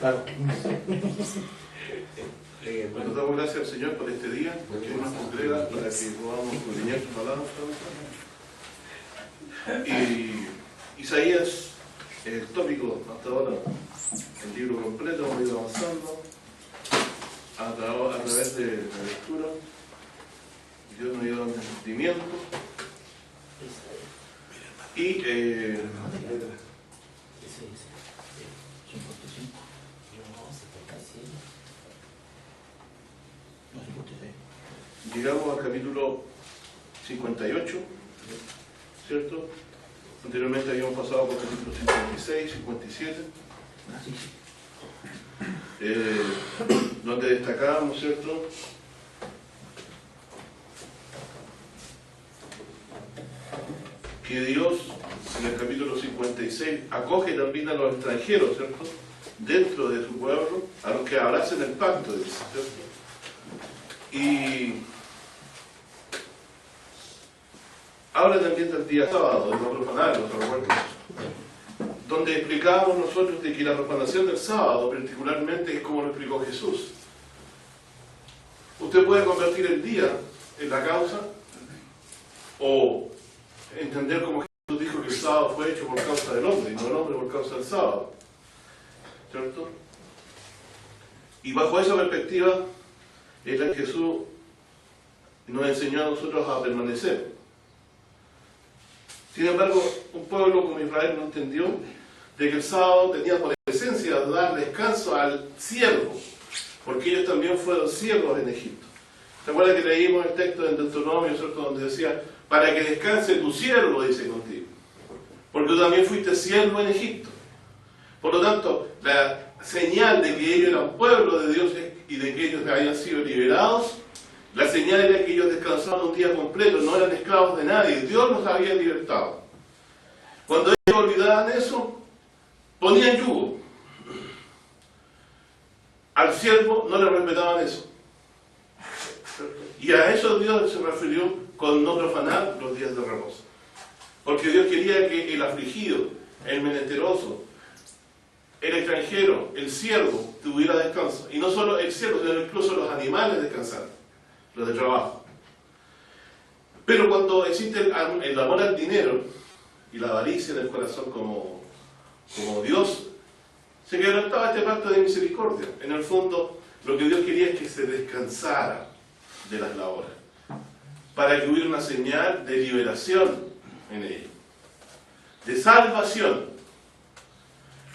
Claro. Bueno, damos gracias al Señor por este día, porque Él nos congrega para que podamos escudriñar su palabra. Y Isaías, el tópico hasta ahora, el libro completo, hemos ido avanzando a través de la lectura. Dios nos ha ido dando entendimiento. Y llegamos al capítulo 58, ¿cierto? Anteriormente habíamos pasado por el capítulo 56, 57, donde destacábamos, ¿cierto?, que Dios, en el capítulo 56, acoge también a los extranjeros, ¿cierto?, dentro de su pueblo, a los que abracen el pacto de Dios, ¿cierto? Y habla también del día sábado, de no profanarlo, donde explicábamos nosotros de que la profanación del sábado particularmente es como lo explicó Jesús. Usted puede convertir el día en la causa, o entender como Jesús dijo que el sábado fue hecho por causa del hombre, y no el hombre por causa del sábado, ¿cierto? Y bajo esa perspectiva es la que Jesús nos enseñó a nosotros a permanecer. Sin embargo, un pueblo como Israel no entendió de que el sábado tenía por esencia dar descanso al siervo, porque ellos también fueron siervos en Egipto. ¿Se acuerdan que leímos el texto en Deuteronomio, ¿cierto?, donde decía, para que descanse tu siervo, dice contigo, porque tú también fuiste siervo en Egipto? Por lo tanto, la señal de que ellos eran pueblo de Dios y de que ellos habían sido liberados, la señal era que ellos descansaban un día completo, no eran esclavos de nadie, Dios los había libertado. Cuando ellos olvidaban eso, ponían yugo. Al siervo no le respetaban eso. Y a eso Dios se refirió con no profanar los días de reposo. Porque Dios quería que el afligido, el menesteroso, el extranjero, el siervo, tuviera descanso. Y no solo el siervo, sino incluso los animales descansaran, los de trabajo. Pero cuando existe el amor al dinero y la avaricia en el corazón como Dios, se quebrantaba este pacto de misericordia. En el fondo, lo que Dios quería es que se descansara de las labores, para que hubiera una señal de liberación en ellos, de salvación.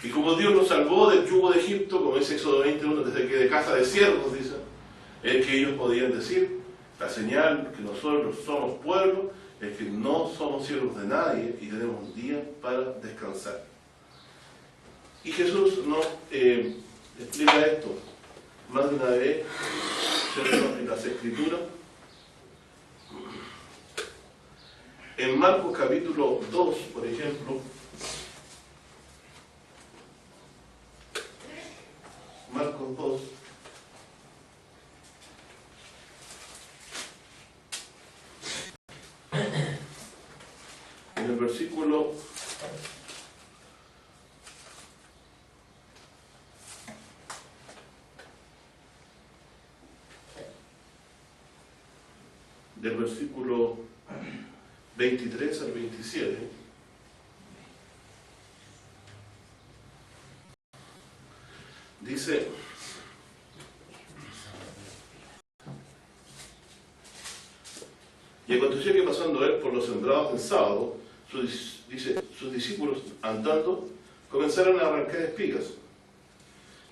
Y como Dios los salvó del yugo de Egipto, como dice Éxodo 21, desde que de casa de siervos, dice, es que ellos podían decir, la señal que nosotros somos pueblo, es que no somos siervos de nadie y tenemos un día para descansar. Y Jesús nos explica esto más de una vez, ¿cierto?, en las Escrituras. En Marcos capítulo 2, por ejemplo, Marcos 2, en el versículo 23 al 27, dice: y aconteció que pasando él por los sembrados del sábado, sus discípulos andando comenzaron a arrancar espigas.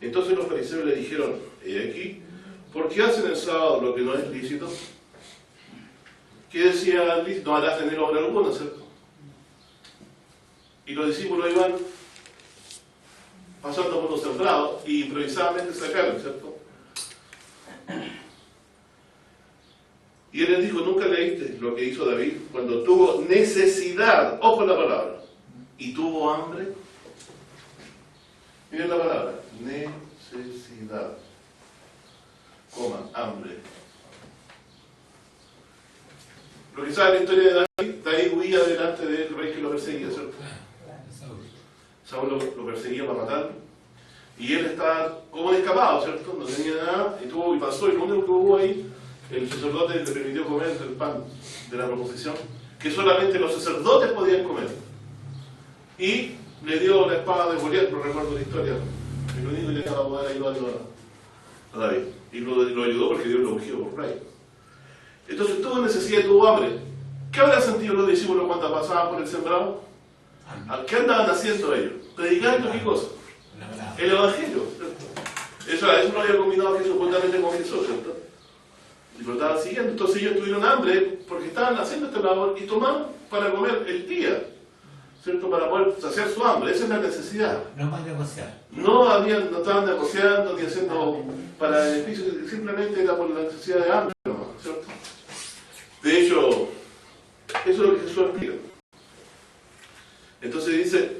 Entonces los fariseos le dijeron: he aquí, ¿por qué hacen el sábado lo que no es lícito? ¿Qué decía lícito? No harás en él obra alguna, ¿cierto? Y los discípulos iban pasando por los sembrados y improvisadamente sacaron, ¿cierto? Y él les dijo: nunca leíste lo que hizo David cuando tuvo necesidad, ojo la palabra, y tuvo hambre. Miren la palabra, necesidad, coma, hambre. Lo que sabe la historia de David huía delante del rey que lo perseguía, ¿cierto? Saúl lo perseguía para matarlo. Y él estaba como escapado, ¿cierto? No tenía nada, y pasó, y lo único que hubo ahí, el sacerdote le permitió comer el pan de la proposición, que solamente los sacerdotes podían comer. Y le dio la espada de Goliat, no recuerdo la historia, el único que le daba poder ayudarlo a David. Y lo ayudó porque Dios lo ungió por rey. Entonces tuvo necesidad, tuvo hambre. ¿Qué habrán sentido los discípulos cuando pasaban por el sembrado? ¿Qué andaban haciendo ellos? ¿Predicando qué cosa? El Evangelio, ¿cierto? Eso lo había combinado Jesús justamente con Jesús, ¿cierto? Y lo estaban siguiendo. Entonces ellos tuvieron hambre porque estaban haciendo este labor y tomaron para comer el día, ¿cierto? Para poder saciar su hambre. Esa es la necesidad. No más negociar. No estaban negociando ni haciendo para beneficio, simplemente era por la necesidad de hambre, ¿cierto? De hecho, eso es lo que Jesús explica. Entonces dice,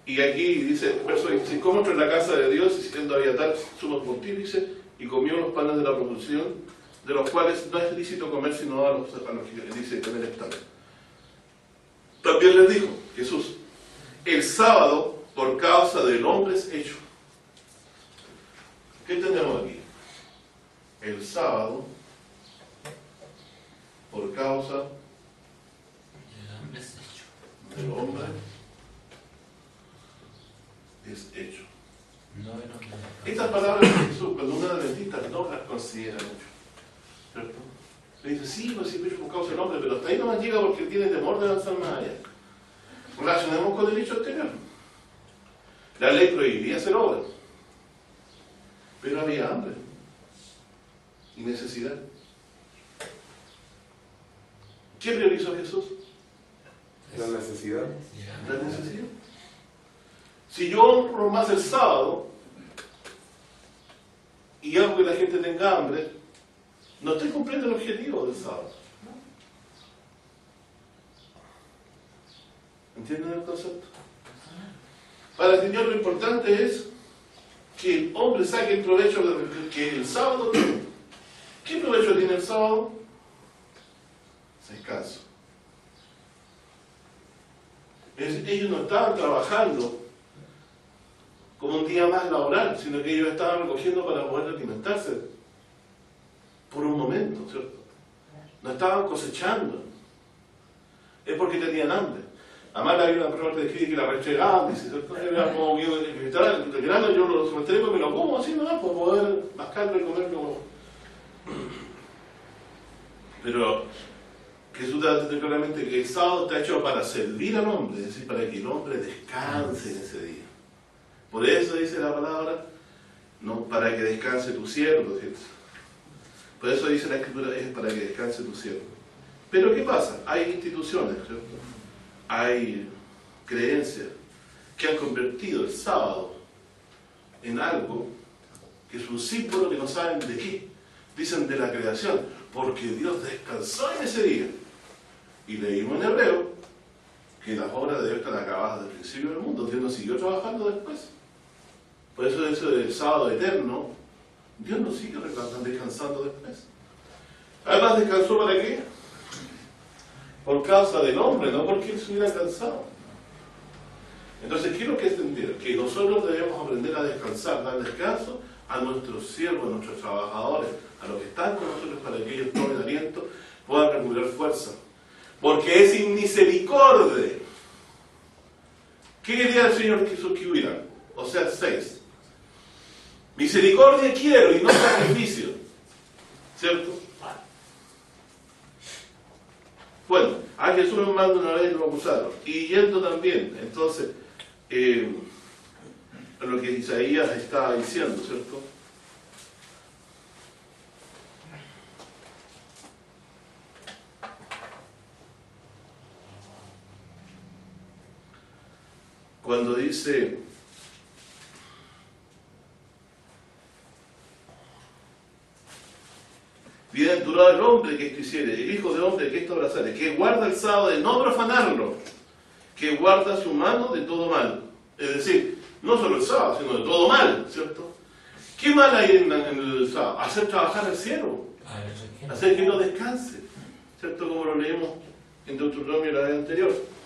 y aquí dice, verso 25, como entró en la casa de Dios, y siendo Abiatar sumo pontífice, y comió los panes de la proposición, de los cuales no es lícito comer sino a los que dice tener están. También les dijo Jesús, el sábado por causa del hombre es hecho. ¿Qué tenemos aquí? El sábado por causa del hombre es hecho. Estas palabras de Jesús, cuando un adventista no las considera mucho, ¿cierto? Le dice, sí, pues sí, por causa del hombre, pero hasta ahí no más llega porque tiene temor de avanzar más allá. Relacionemos con el hecho anterior. La ley prohibía hacer obras, pero había hambre y necesidad. ¿Qué priorizó Jesús? La necesidad. La necesidad. Si yo honro más el sábado y hago que la gente tenga hambre, no estoy cumpliendo el objetivo del sábado. ¿Entienden el concepto? Para el Señor lo importante es que el hombre saque el provecho que el sábado tiene. ¿Qué provecho tiene el sábado? Descanso. Ellos no estaban trabajando como un día más laboral, sino que ellos estaban recogiendo para poder alimentarse por un momento, ¿cierto? No estaban cosechando. Es porque tenían hambre. Además había una parte de que la restregaban, dice, ¿cierto? Era como que el grano yo lo restrego y me lo como así, ¿no? Para poder mascarlo y comerlo. Pero Jesús te dice claramente que el sábado está hecho para servir al hombre, es decir, para que el hombre descanse en ese día. Por eso dice la palabra, no para que descanse tu siervo, ¿cierto? Por eso dice la Escritura, es para que descanse tu siervo. Pero ¿qué pasa? Hay instituciones, ¿cierto? Hay creencias que han convertido el sábado en algo que es un símbolo que no saben de qué. Dicen de la creación, porque Dios descansó en ese día. Y leímos en Hebreo que las obras de Dios están acabadas desde el principio del mundo. Dios no siguió trabajando después. Por eso del sábado eterno, Dios no sigue descansando después. Además, ¿descansó para qué? Por causa del hombre, no porque él se hubiera cansado. Entonces, quiero que entender que nosotros debemos aprender a descansar, dar descanso a nuestros siervos, a nuestros trabajadores, a los que están con nosotros para que ellos tomen aliento, puedan recuperar fuerza. Porque es inmisericordia. ¿Qué quería el Señor Jesús que hubiera? O sea, 6. Misericordia quiero y no sacrificio. ¿Cierto? Bueno, a Jesús lo manda una vez y lo acusaron. Y yendo también, entonces, a lo que Isaías estaba diciendo, ¿cierto? Cuando dice, bienaventurado el hombre que esto hiciere, el hijo del hombre que esto abrazare, que guarda el sábado de no profanarlo, que guarda su mano de todo mal. Es decir, no solo el sábado, sino de todo mal, ¿cierto? ¿Qué mal hay en el sábado? Hacer trabajar al siervo, hacer que no descanse, ¿cierto? Como lo leímos en Deuteronomio la vez anterior.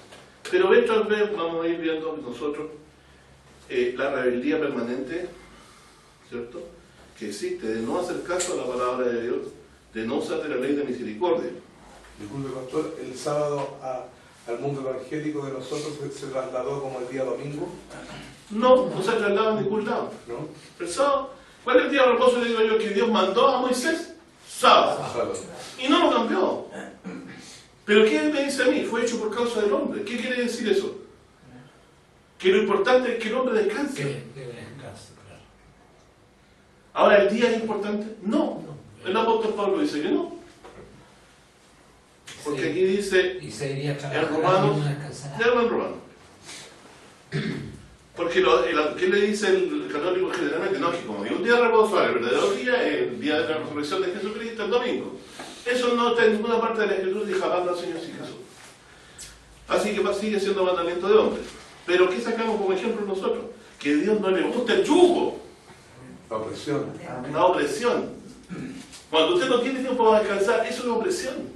Pero mientras vez vamos a ir viendo nosotros la rebeldía permanente, ¿cierto?, que existe, de no hacer caso a la palabra de Dios, de no usar de la ley de misericordia. Disculpe, pastor, el sábado al mundo evangélico de nosotros se trasladó como el día domingo. No se trasladó a ningún lado. ¿No? El sábado, ¿cuál es el día de reposo? Le digo yo que Dios mandó a Moisés, sábado. Y no lo cambió. Pero ¿qué me dice a mí? Fue hecho por causa del hombre. ¿Qué quiere decir eso? Que lo importante es que el hombre descanse. Claro. Ahora, ¿el día es importante? No. El apóstol Pablo dice que no. Porque aquí dice y se iría en Romanos, en Romanos. Porque ¿qué le dice el católico generalmente? No, que como digo, un día de reposo, el verdadero día es el día de la resurrección de Jesucristo, el domingo. Eso no está en ninguna parte de la Escritura y jamás lo enseñó así Jesús. Así que sigue siendo mandamiento de hombres. Pero ¿qué sacamos como ejemplo nosotros? Que a Dios no le gusta el yugo. La opresión. La opresión. Cuando usted no tiene tiempo para descansar, eso es opresión.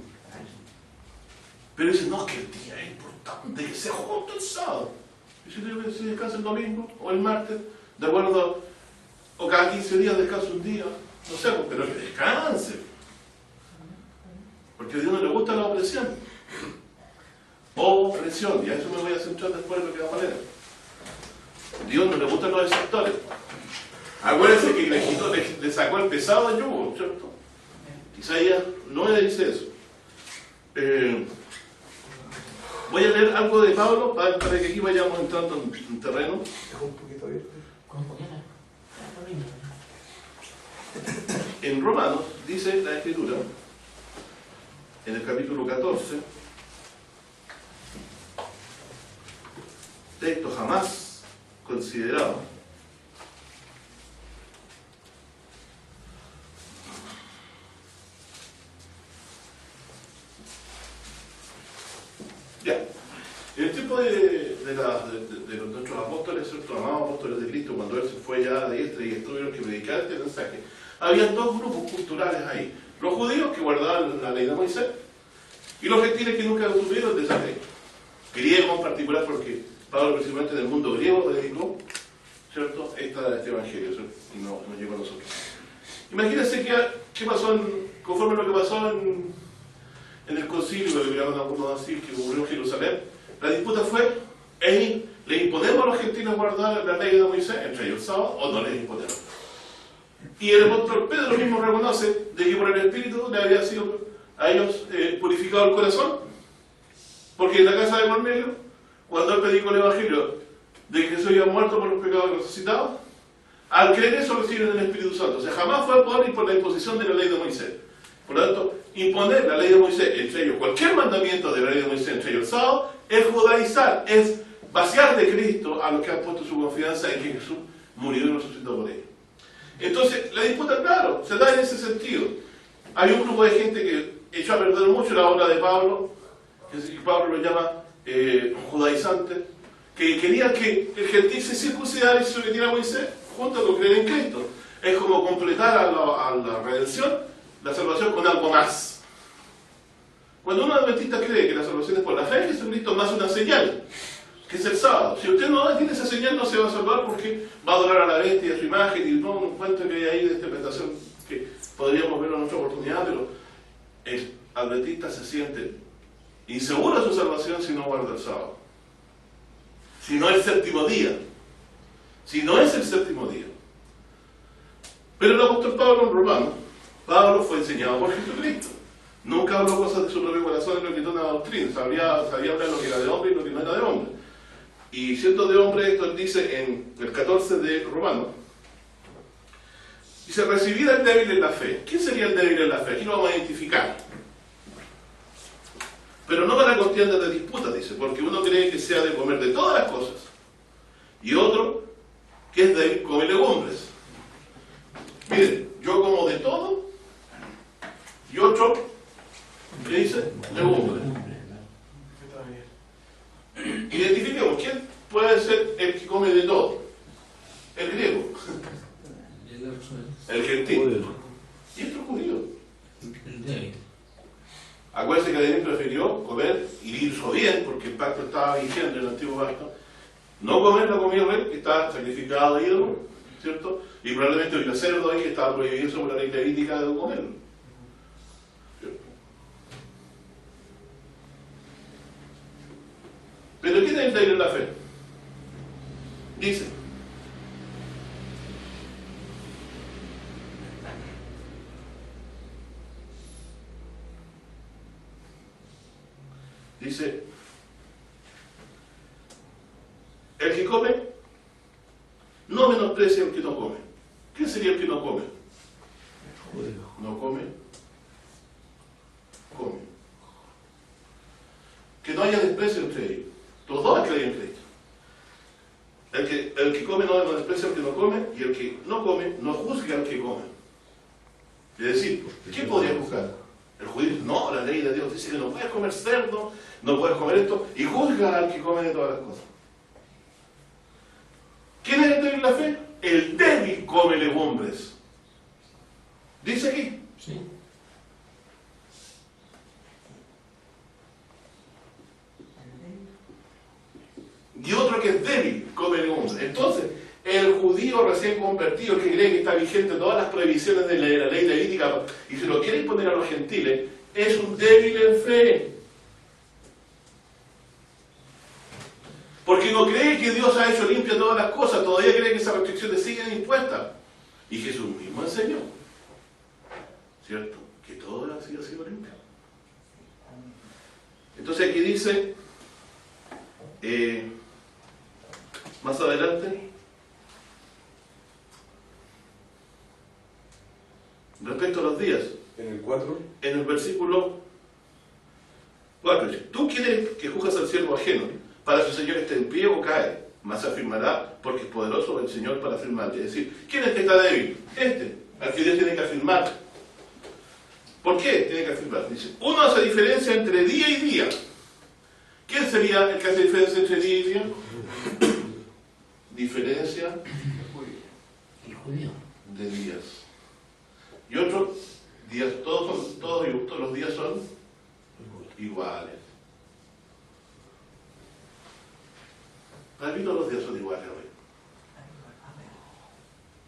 Pero dice, no, que el día es importante, que sea justo el sábado. Y si descansa el domingo o el martes, de acuerdo, o cada 15 días descansa un día, no sé, pero que descanse. Porque a Dios no le gusta la opresión. Opresión, y a eso me voy a centrar después de lo que vamos a leer. Dios no le gustan los exactores. Acuérdense que le sacó el pesado del yugo, ¿cierto? Isaías 9 dice eso. Voy a leer algo de Pablo para que aquí vayamos entrando en terreno. Es un poquito abierto. En Romanos dice la Escritura, en el capítulo 14, texto jamás considerado. Ya, en el tiempo de nuestros apóstoles, ¿cierto? Amados apóstoles de Cristo, cuando Él se fue ya de este y tuvieron que predicar este mensaje, había dos grupos culturales ahí. Los judíos que guardaban la ley de Moisés y los gentiles que nunca tuvieron de esa ley. Griegos en particular, porque Pablo principalmente del mundo griego dedicó, ¿cierto?, este evangelio, ¿cierto? Y no llegó a nosotros. Imagínense qué pasó conforme a lo que pasó en el concilio, que le llaman algunos así, que ocurrió en Jerusalén. La disputa fue, ¿le imponemos a los gentiles guardar la ley de Moisés, entre ellos el sábado, o no les imponemos? Y el apóstol Pedro mismo reconoce de que por el Espíritu le había sido a ellos purificado el corazón, porque en la casa de Cornelio, cuando él predicó el Evangelio de que Jesús había muerto por los pecados resucitados, al creer eso reciben el Espíritu Santo. O sea, jamás fue por la imposición de la ley de Moisés. Por lo tanto, imponer la ley de Moisés, entre ellos cualquier mandamiento de la ley de Moisés, entre ellos el sábado, es judaizar, es vaciar de Cristo a los que han puesto su confianza en que Jesús murió y resucitó por ellos. Entonces, la disputa, claro, se da en ese sentido. Hay un grupo de gente que echó a perder mucho la obra de Pablo, que Pablo lo llama judaizante, que querían que el gentil se circuncidara y se sometiera a Moisés junto con creer en Cristo. Es como completar a la redención, la salvación con algo más. Cuando un adventista cree que la salvación es por la fe en Jesucristo más una señal, que es el sábado. Si usted no tiene esa señal, no se va a salvar porque va a adorar a la bestia y a su imagen y todo un cuento que hay ahí de interpretación que podríamos ver en otra oportunidad, pero el adventista se siente inseguro de su salvación si no guarda el sábado. Si no es el séptimo día. Si no es el séptimo día. Pero el apóstol Pablo en Romanos, Pablo fue enseñado por Jesucristo. Nunca habló cosas de su propio corazón en lo que era una doctrina. Sabía hablar lo que era de hombre y lo que no era de hombre. Y siendo de hombre, esto él dice en el 14 de Romanos, dice, recibir al débil en la fe. ¿Quién sería el débil en la fe? Aquí lo vamos a identificar. Pero no para contiendas de disputas, dice, porque uno cree que se ha de comer de todas las cosas. Y otro, que es débil, come legumbres. Miren, yo como de todo, y otro, ¿qué dice? Legumbres. Identifiquemos, ¿quién puede ser el que come de todo? El griego. El gentil. Y otro judío. Acuérdense que Adán prefirió comer y hizo bien, porque el pacto estaba vigente en el antiguo pacto, No comer la comida real que está sacrificada de ídolo, ¿cierto? Y probablemente el cerdo ahí que estaba prohibido sobre la ley levítica de comerlo. ¿Cierto? Pero ¿quién es el débil en la fe? Dice: el que come no menosprecia al que no come. ¿Qué sería el que no come? No come, come. Que no haya desprecio entre ellos. Los dos creen en Cristo. El que come no desprecia al que no come, y el que no come no juzga al que come. Es decir, ¿qué podría juzgar? El judío dice: no, la ley de Dios dice que no puedes comer cerdo, no puedes comer esto, y juzga al que come de todas las cosas. ¿Quién es el débil en la fe? El débil come legumbres. Dice aquí. Sí. Y otro que es débil come legumbres. Entonces, el judío recién convertido, que cree que está vigente todas las prohibiciones de la ley levítica y se lo quiere imponer a los gentiles, es un débil en fe. Porque no cree que Dios ha hecho limpia todas las cosas, todavía cree que esas restricciones siguen impuestas. Y Jesús mismo enseñó, ¿cierto?, que todo ha sido limpio. Entonces aquí dice, más adelante, respecto a los días, En el 4. en el versículo 4, dice: tú quieres que juzgas al siervo ajeno, para que su Señor esté en pie o cae, mas afirmará, porque es poderoso el Señor para afirmar. Es decir, ¿quién es que está débil? Al que Dios tiene que afirmar. ¿Por qué tiene que afirmar? Dice: uno hace diferencia entre día y día. ¿Quién sería el que hace diferencia entre día y día? Diferencia El judío. de días. Y otros días, todos los días son iguales. Para mí todos los días son iguales hoy.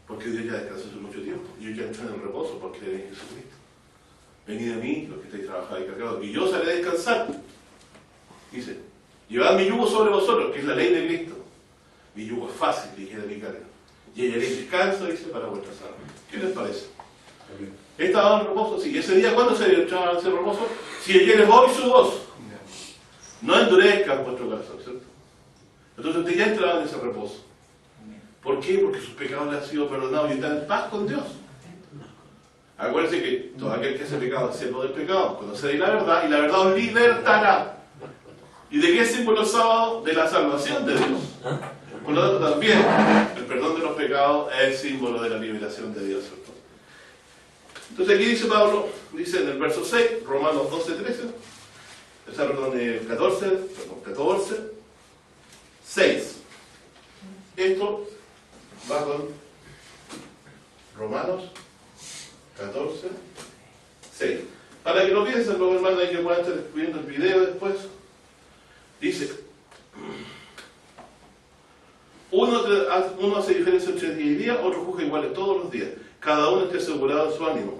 Porque Dios ya descansó hace mucho tiempo. Y yo ya entré en el reposo porque creen en Jesucristo. Venid a mí, los que estáis trabajando y cargados, y yo os haré descansar. Dice: llevad mi yugo sobre vosotros, que es la ley de Cristo. Mi yugo es fácil, ligera mi carga. Y hallaréis descanso, dice, para vuestras almas. ¿Qué les parece? ¿Estaba en reposo? Sí. ¿Ese día cuándo se echaba ese reposo? Si oyeres hoy su voz. No endurezcan vuestro corazón, ¿cierto? Entonces usted ya entraba en ese reposo. ¿Por qué? Porque sus pecados le han sido perdonados y está en paz con Dios. Acuérdense que todo aquel que hace pecado es siervo del pecado. Conoceréis la verdad y la verdad os libertará. ¿Y de qué es símbolo el sábado? De la salvación de Dios. Por lo tanto, también el perdón de los pecados es símbolo de la liberación de Dios, ¿cierto? Entonces aquí dice Pablo, dice en el verso 6, Romanos 12:13, perdón, 14, 6. Esto va con Romanos 14, 6. Para que lo piensen los hermanos y que puedan estar viendo el video después. Dice: uno hace diferencia entre día y día, otro juzga iguales todos los días. Cada uno esté asegurado en su ánimo.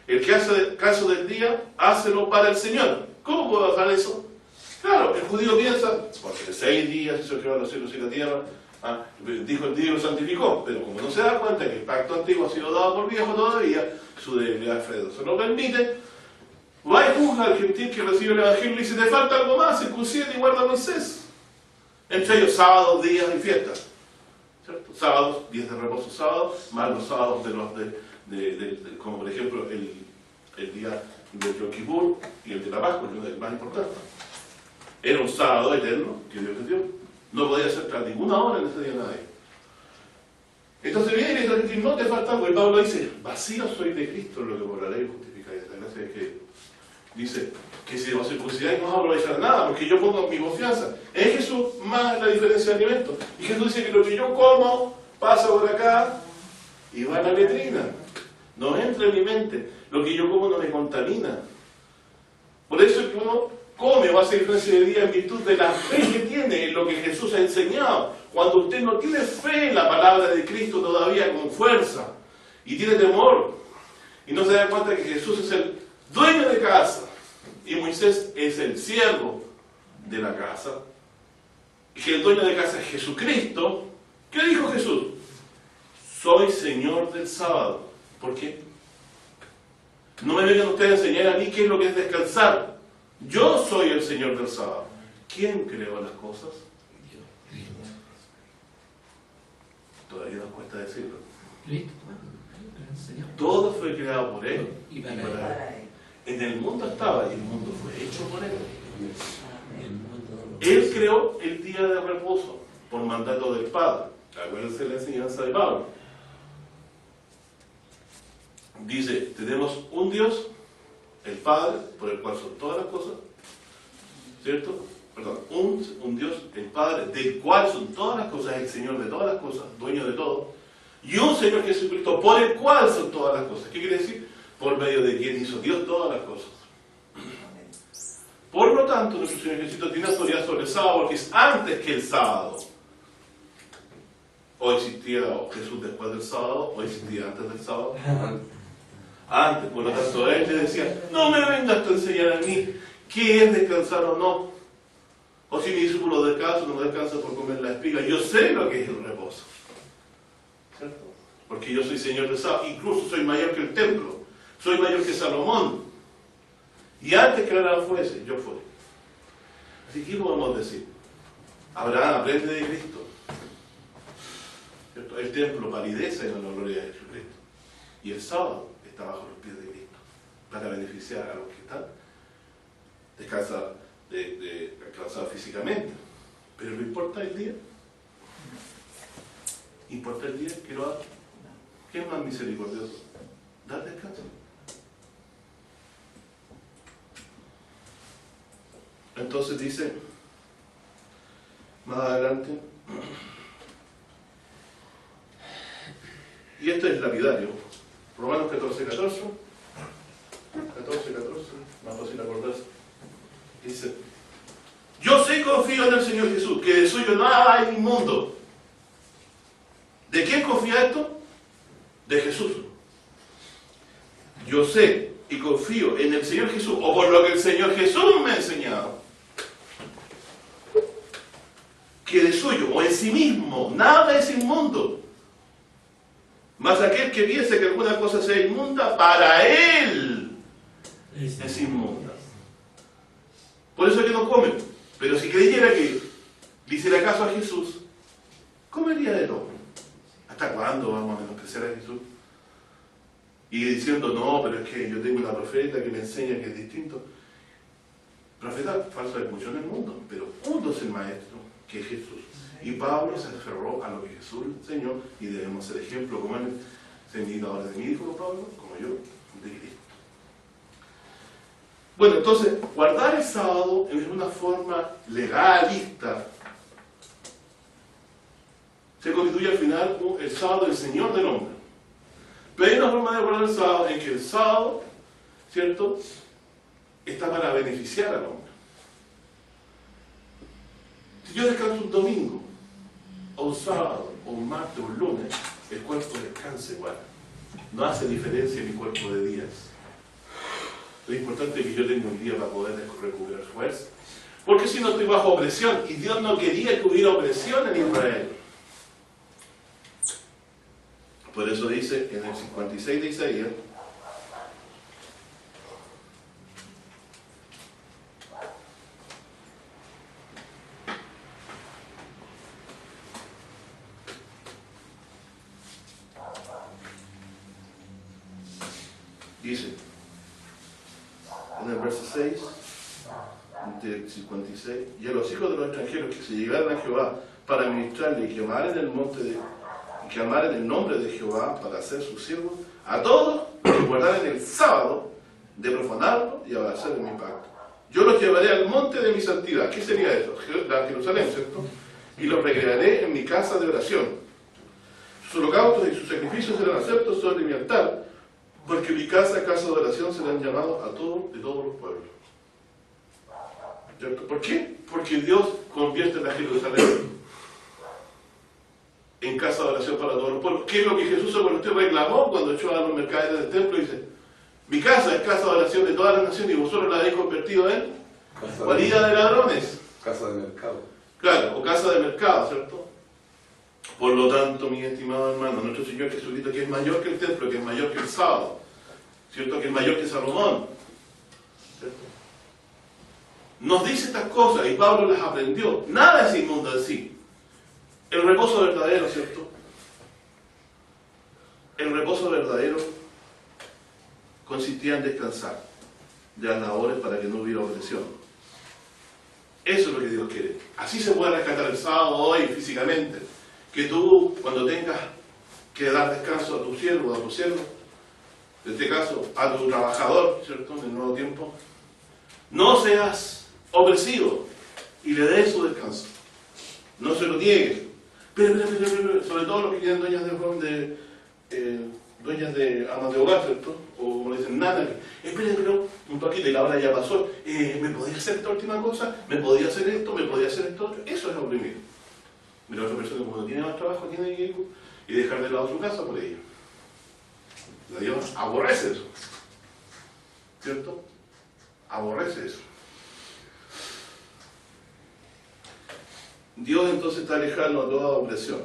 El que hace caso del día, hácelo para el Señor. ¿Cómo puedo hacer eso? Claro, el judío piensa, porque de 6 días hizo crear los cielos y la tierra, dijo el día y lo santificó, pero como no se da cuenta que el pacto antiguo ha sido dado por viejo todavía, su debilidad se lo permite, va y juzga al gentil que recibe el evangelio y dice: te falta algo más, circuncida y guarda Moisés. Entre ellos sábados, días y fiestas, ¿cierto? Sábados, días de reposo sábados, más los sábados como por ejemplo el día del Yom Kippur y el de la Pascua, que es el más importante. Era un sábado eterno que Dios les dio. No podía hacer tras ninguna hora en ese día nadie. Entonces viene y dice: no te falta algo. Y Pablo dice: vacío soy de Cristo, lo que por la ley justificáis. La gracia es que dice que si os circuncidáis no os aprovechará nada, porque yo pongo mi confianza en Jesús más la diferencia de alimentos. Y Jesús dice que lo que yo como pasa por acá y va a la letrina. No entra en mi mente. Lo que yo como no me contamina. Por eso es que uno come o hace diferencia de día en virtud de la fe que tiene en lo que Jesús ha enseñado. Cuando usted no tiene fe en la palabra de Cristo todavía con fuerza y tiene temor y no se da cuenta que Jesús es el dueño de casa y Moisés es el siervo de la casa y que el dueño de casa es Jesucristo, ¿qué dijo Jesús? Soy Señor del sábado. ¿Por qué? No me vengan ustedes a enseñar a mí qué es lo que es descansar. Yo soy el Señor del sábado. ¿Quién creó las cosas? Todavía nos cuesta decirlo. Todo fue creado por Él y para Él. En el mundo estaba y el mundo fue hecho por Él. Él creó el día de reposo por mandato del Padre. Acuérdense la enseñanza de Pablo. Dice, tenemos un Dios, el Padre, por el cual son todas las cosas, ¿cierto? Perdón, un Dios, el Padre, del cual son todas las cosas, el Señor de todas las cosas, dueño de todo, y un Señor Jesucristo, por el cual son todas las cosas. ¿Qué quiere decir? Por medio de quien hizo Dios todas las cosas. Por lo tanto, nuestro Señor Jesucristo tiene autoridad sobre el sábado, porque es antes que el sábado. O existía Jesús después del sábado, o existía antes del sábado. Antes, por lo tanto, Él le decía, no me vengas tú a enseñar a mí qué es descansar o no. O si mi discípulo descansa o no descansa por comer la espiga. Yo sé lo que es el reposo. ¿Cierto? Porque yo soy Señor del sábado. Incluso soy mayor que el templo. Soy mayor que Salomón. Y antes que Abraham fuese, yo fui. Así que, ¿qué podemos decir? Abraham aprende de Cristo. ¿Cierto? El templo palidece en la gloria de Jesucristo. Y el sábado está bajo los pies de Cristo, para beneficiar a los que están cansados físicamente. Pero ¿no importa el día? ¿Importa el día que lo haga? ¿Qué es más misericordioso? Dar descanso. Entonces dice, más adelante, y esto es lapidario, Romanos 14:14, más fácil acordarse. Dice, yo sé y confío en el Señor Jesús, que de suyo nada hay inmundo. ¿De quién confía esto? De Jesús. Yo sé y confío en el Señor Jesús, o por lo que el Señor Jesús me ha enseñado, que de suyo, o en sí mismo, nada es inmundo. Mas aquel que piense que alguna cosa sea inmunda, para él es inmunda. Por eso es que no comen. Pero si creyera que le hiciera caso a Jesús, comería de todo. ¿Hasta cuándo vamos a menospreciar a Jesús? Y diciendo, no, pero es que yo tengo una profeta que me enseña que es distinto. Profeta falso hay mucho en el mundo, pero uno es el maestro, que es Jesús. Y Pablo se aferró a lo que Jesús enseñó y debemos ser ejemplo como él se imitador de mí, como Pablo, como yo, de Cristo. Bueno, entonces, guardar el sábado es una forma legalista. Se constituye al final el sábado del Señor del hombre. Pero hay una forma de guardar el sábado en que el sábado, ¿cierto?, está para beneficiar al hombre. Si yo descanso un domingo, o un sábado, o un martes, o un lunes, el cuerpo descansa igual. No hace diferencia en mi cuerpo de días. Lo importante es que yo tenga un día para poder recuperar fuerza. Porque si no estoy bajo opresión, y Dios no quería que hubiera opresión en Israel. Por eso dice en el 56 de Isaías, dice, en el verso 6 del 56, y a los hijos de los extranjeros que se llegaran a Jehová para ministrarle y que amaren el monte de, y que amaren el nombre de Jehová para ser sus siervos, a todos que guardaren el sábado de profanarlo y abrazar en mi pacto. Yo los llevaré al monte de mi santidad. ¿Qué sería eso? La Jerusalén, ¿cierto? Y los recrearé en mi casa de oración. Sus holocaustos y sus sacrificios serán aceptos sobre mi altar, porque mi casa de oración serán llamados a todos de todos los pueblos. ¿Cierto? ¿Por qué? Porque Dios convierte la Jerusalén en casa de oración para todos los pueblos. ¿Qué es lo que Jesús se convirtió? Reclamó cuando echó a los mercaderes del templo y dice: mi casa es casa de oración de todas las naciones y vosotros la habéis convertido en guarida de ladrones. Casa de mercado. Claro, o casa de mercado, ¿cierto? Por lo tanto, mi estimado hermano, nuestro Señor Jesucristo, que es mayor que el templo, que es mayor que el sábado, ¿cierto? Que es mayor que Salomón, ¿cierto? Nos dice estas cosas y Pablo las aprendió. Nada es inmundo en sí. El reposo verdadero, ¿cierto? El reposo verdadero consistía en descansar de las labores para que no hubiera opresión. Eso es lo que Dios quiere. Así se puede rescatar el sábado hoy físicamente. Que tú, cuando tengas que dar descanso a tu siervo, en este caso a tu trabajador, ¿cierto? En el nuevo tiempo, no seas opresivo y le des su descanso. No se lo niegues. Pero, sobre todo los que tienen dueñas de amas de hogar, ¿cierto? O como le dicen, nada, espere, pero un poquito y la hora ya pasó. ¿Me podía hacer esta última cosa? ¿Me podía hacer esto? ¿Me podía hacer esto otro? Eso es oprimir. Mira, otra persona cuando tiene más trabajo tiene que ir y dejar de lado su casa por ello. Dios aborrece eso. ¿Cierto? Aborrece eso. Dios entonces está alejando a toda opresión.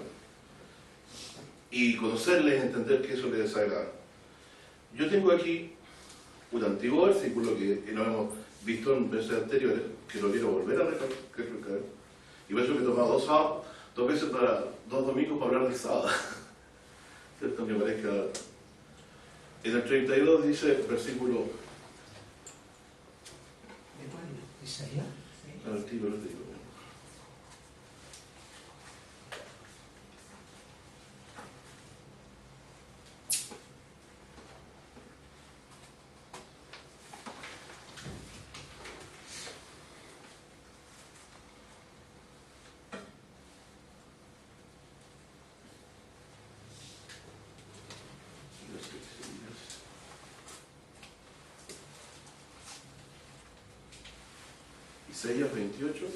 Y conocerle es entender que eso le desagrada. Yo tengo aquí un antiguo versículo que lo hemos visto en veces anteriores, que lo quiero volver a refrescar. Y por eso que he tomado dos veces para 2 domingos para hablar del sábado. ¿Cierto? Que parezca. En el 32 dice, versículo. ¿De cuál? ¿Isaías? Al tiro, lo digo. Isaías 28.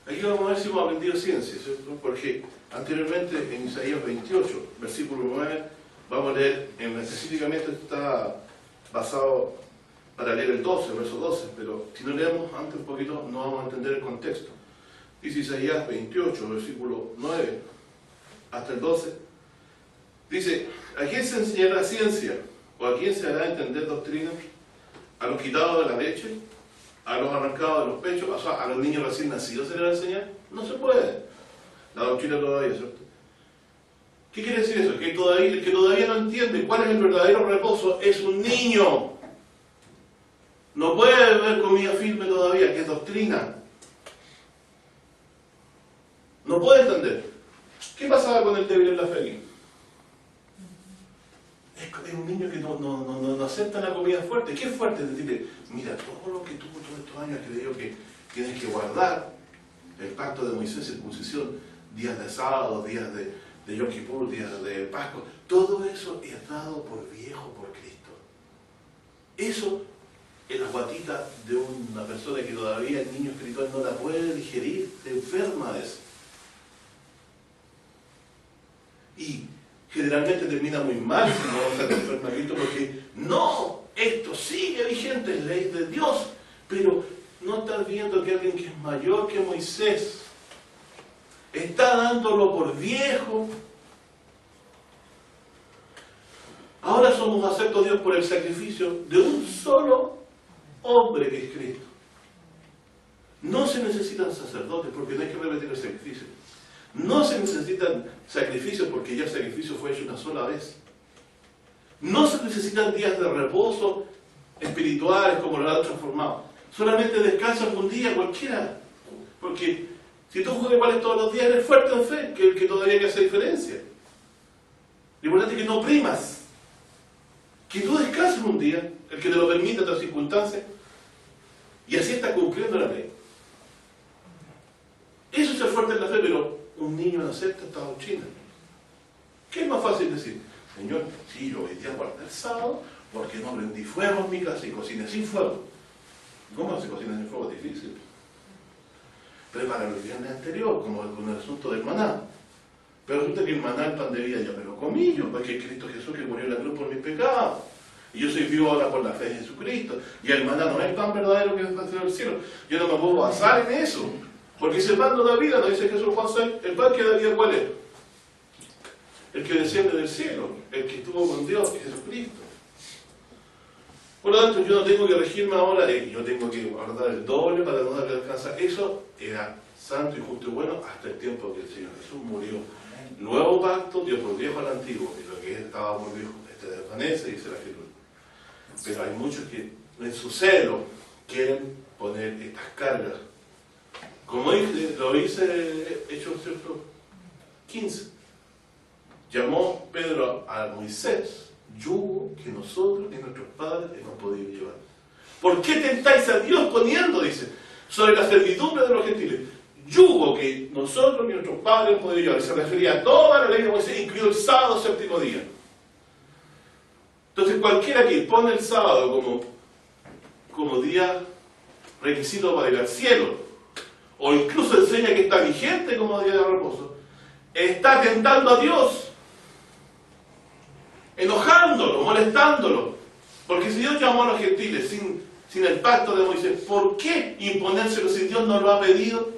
Aquí vamos a ver si hemos aprendido ciencia, ¿cierto? Porque anteriormente en Isaías 28, versículo 9, vamos a leer, específicamente está basado para leer el 12, verso 12, pero si no leemos antes un poquito no vamos a entender el contexto. Dice Isaías 28, versículo 9 hasta el 12, dice: ¿a quién se enseñará ciencia? ¿O a quién se hará entender doctrina? ¿A los quitados de la leche? ¿A los arrancados de los pechos? O sea, ¿a los niños recién nacidos se les va a enseñar? No se puede. La doctrina todavía, ¿cierto? ¿Qué quiere decir eso? Que el que todavía no entiende cuál es el verdadero reposo es un niño. No puede beber comida firme todavía, que es doctrina. No puede entender. ¿Qué pasaba con el débil en la feria? Es un niño que no acepta la comida fuerte. ¿Qué es fuerte? Es decirle, mira, todo lo que tú todos estos años has creído que tienes que guardar, el pacto de Moisés, circuncisión, días de sábado, días de Yom Kippur, días de Pascua, todo eso es dado por viejo por Cristo. Eso es la guatita de una persona que todavía el niño espiritual no la puede digerir, enferma de eso. Y generalmente termina muy mal si no se enferma a Cristo, porque no, esto sigue vigente, es ley de Dios, pero no estás viendo que alguien que es mayor que Moisés está dándolo por viejo. Ahora somos aceptos Dios por el sacrificio de un solo hombre que es Cristo. No se necesitan sacerdotes porque no hay que repetir el sacrificio. No se necesitan sacrificios porque ya el sacrificio fue hecho una sola vez. No se necesitan días de reposo espirituales como lo han transformado. Solamente descansa un día cualquiera. Porque si tú juegas iguales todos los días, eres fuerte en fe, que el que todavía que hace diferencia. Lo importante es que no oprimas. Que tú descanses un día, el que te lo permita, otras circunstancias, y así estás cumpliendo la ley. Eso es ser fuerte en la fe, pero un niño no acepta esta doctrina. ¿Qué es más fácil decir? Señor, sí, yo hoy día guardé el sábado porque no prendí fuego en mi casa y cociné sin fuego. ¿Cómo se cocina sin fuego? Es difícil. Prepara el viernes anterior, como con el asunto del maná. Pero resulta que el maná, el pan de vida, yo me lo comí yo, porque es Cristo Jesús que murió en la cruz por mis pecados. Y yo soy vivo ahora por la fe de Jesucristo. Y el maná no es el pan verdadero que está del cielo. Yo no me puedo basar en eso. Porque ese pan no da vida, no dice Jesús Juan 6. El pan que da vida, ¿cuál es? El que desciende del cielo, el que estuvo con Dios, Jesucristo. Por lo tanto, yo no tengo que regirme ahora, yo tengo que guardar el doble para no darle alcanza. Eso era santo y justo y bueno hasta el tiempo que el Señor Jesús murió. Nuevo pacto, Dios por viejo al antiguo, y lo que estaba por viejo, desvanece, dice la Escritura. Pero hay muchos que en su celo quieren poner estas cargas. Como lo dice Hechos 15. Llamó Pedro a Moisés yugo que nosotros y nuestros padres hemos podido llevar. ¿Por qué tentáis a Dios poniendo, dice, sobre la servidumbre de los gentiles? Yugo que nosotros y nuestros padres hemos podido llevar. Se refería a toda la ley de Moisés, incluido el sábado, séptimo día. Entonces cualquiera que pone el sábado como día requisito para ir al cielo, o incluso enseña que está vigente como día de reposo, está tentando a Dios, enojándolo, molestándolo. Porque si Dios llamó a los gentiles sin el pacto de Moisés, ¿por qué imponérselo si Dios no lo ha pedido?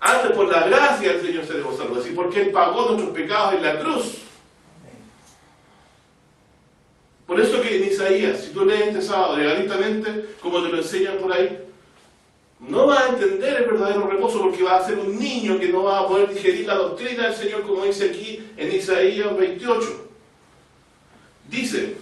Antes, por la gracia del Señor seremos salvos. Es decir, porque Él pagó nuestros pecados en la cruz. Por eso que en Isaías, si tú lees este sábado legalistamente, como te lo enseñan por ahí, no vas a entender el verdadero reposo, porque va a ser un niño que no va a poder digerir la doctrina del Señor, como dice aquí en Isaías 28. Dice,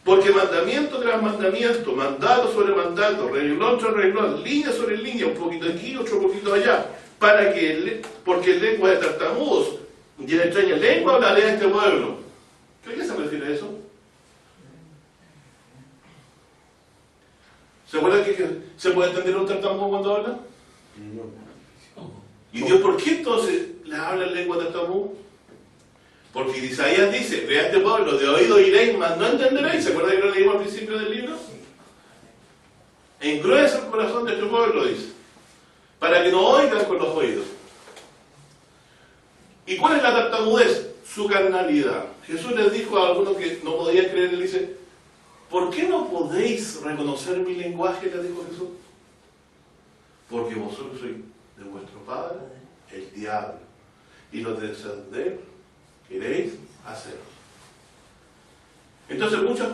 porque mandamiento tras mandamiento, mandato sobre mandato, renglón tras renglón, línea sobre línea, un poquito aquí, otro poquito allá, porque lengua de tartamudos y en extraña lengua hablaré a este pueblo. ¿Qué se refiere a eso? ¿Se acuerdan que se puede entender un tartamudo cuando habla? No. ¿Y Dios por qué entonces le habla en lengua de tartamudo? Porque Isaías dice, ve a este pueblo, de oído iréis, mas no entenderéis. ¿Se acuerdan que lo leímos al principio del libro? Engruesa el corazón de este pueblo, dice, para que no oigan con los oídos. ¿Y cuál es la tartamudez? Su carnalidad. Jesús les dijo a algunos que no podían creer, él dice, ¿por qué no podéis reconocer mi lenguaje? Le dijo Jesús. Porque vosotros sois de vuestro padre, el diablo, y los deseos de él queréis hacerlo. Entonces muchos,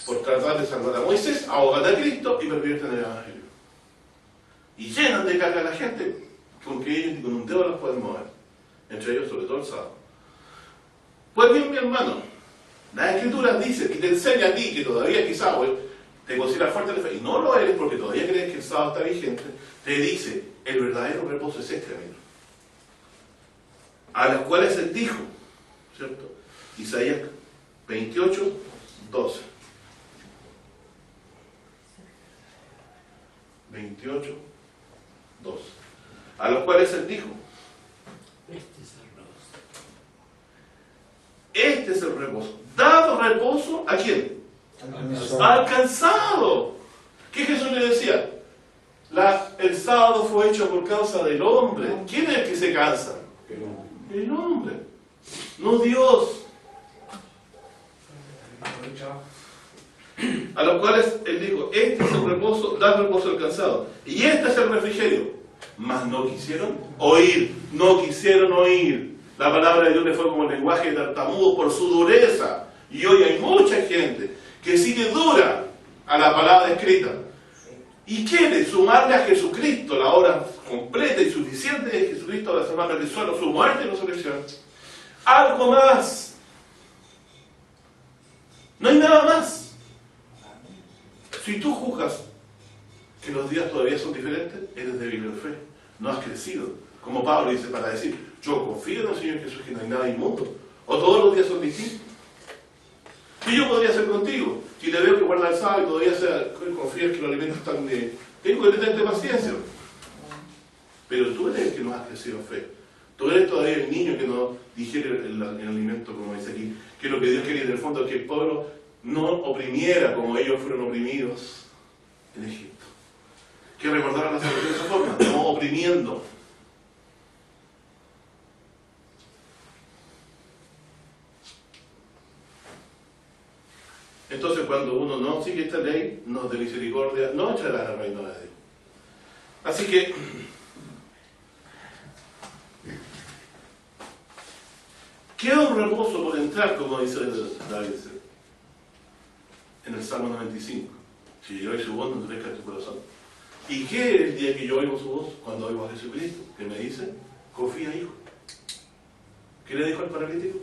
por tratar de salvar a Moisés, ahogan a Cristo y pervierten el Evangelio. Y llenan de carga a la gente con que ellos ni con un dedo los pueden mover. Entre ellos, sobre todo el sábado. Pues bien, mi hermano, la Escritura dice que te enseña a ti, que todavía quizás te consideras fuerte de fe, y no lo eres porque todavía crees que el sábado está vigente, te dice, el verdadero reposo es este, amigo. A los cuales él dijo, ¿cierto? Isaías 28, 12. 28, 12. A los cuales él dijo, este es el reposo. ¿Dado reposo a quién? Alcanzado. ¿Qué Jesús le decía? El sábado fue hecho por causa del hombre. ¿Quién es el que se cansa? El hombre, no Dios. A los cuales él dijo, este es el reposo, da reposo alcanzado. Y este es el refrigerio. Mas no quisieron oír, no quisieron oír. La palabra de Dios le fue como el lenguaje de tartamudo por su dureza. Y hoy hay mucha gente que sigue dura a la palabra escrita y quiere sumarle a Jesucristo la obra completa y suficiente de Jesucristo a la semana de solo su muerte y resurrección algo más. No hay nada más. Si tú juzgas que los días todavía son diferentes, eres débil en fe. No has crecido. Como Pablo dice para decir, yo confío en el Señor Jesús que no hay nada inmundo. O todos los días son distintos. Y yo podría ser contigo. Si te veo que guardas el sábado y todavía confías que los alimentos están de... Tengo que tenerte paciencia. Pero tú eres el que no has crecido en fe. Tú eres todavía el niño que no digiere el alimento, como dice aquí. Que lo que Dios quería en el fondo es que el pueblo no oprimiera como ellos fueron oprimidos en Egipto. Que recordaran la salvación de esa forma, no oprimiendo. Entonces, cuando uno no sigue esta ley, no de misericordia, no entrará al reino de Dios. Así que, queda un reposo por entrar, como dice David en el Salmo 95. Si yo oigo su voz, no endurezca tu corazón. ¿Y qué es el día que yo oigo su voz? Cuando oigo a Jesucristo, que me dice, confía, hijo. ¿Qué le dijo al paralítico?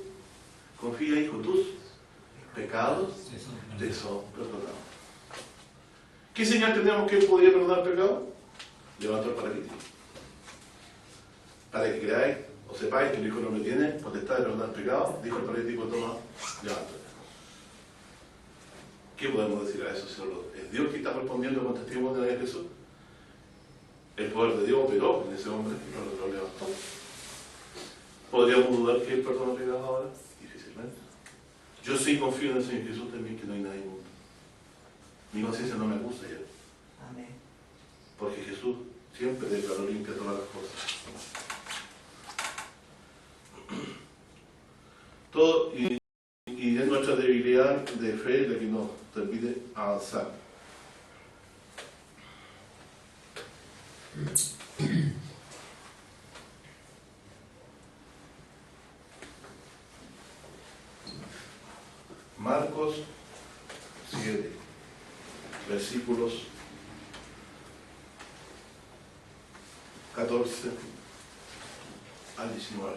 Confía, hijo, tus pecados te son perdonados. ¿Qué señal teníamos que él podía perdonar pecado? Levantó al paralítico. Para que creáis o sepáis que el Hijo del Hombre tiene potestad de perdonar pecado, dijo el paralítico, toma, levántale. ¿Qué podemos decir a eso? ¿Es Dios que está respondiendo con testimonio de Jesús? El poder de Dios operó en ese hombre y lo levantó. ¿Podríamos dudar que él perdona pecado ahora? Difícilmente. Yo sí confío en el Señor Jesús también, que no hay nada inmundo. Mi conciencia no me acusa ya. Amén. Porque Jesús siempre declaró limpia todas las cosas. Todo, y es nuestra debilidad de fe la que nos permite avanzar. Marcos 7, versículos 14 al 19.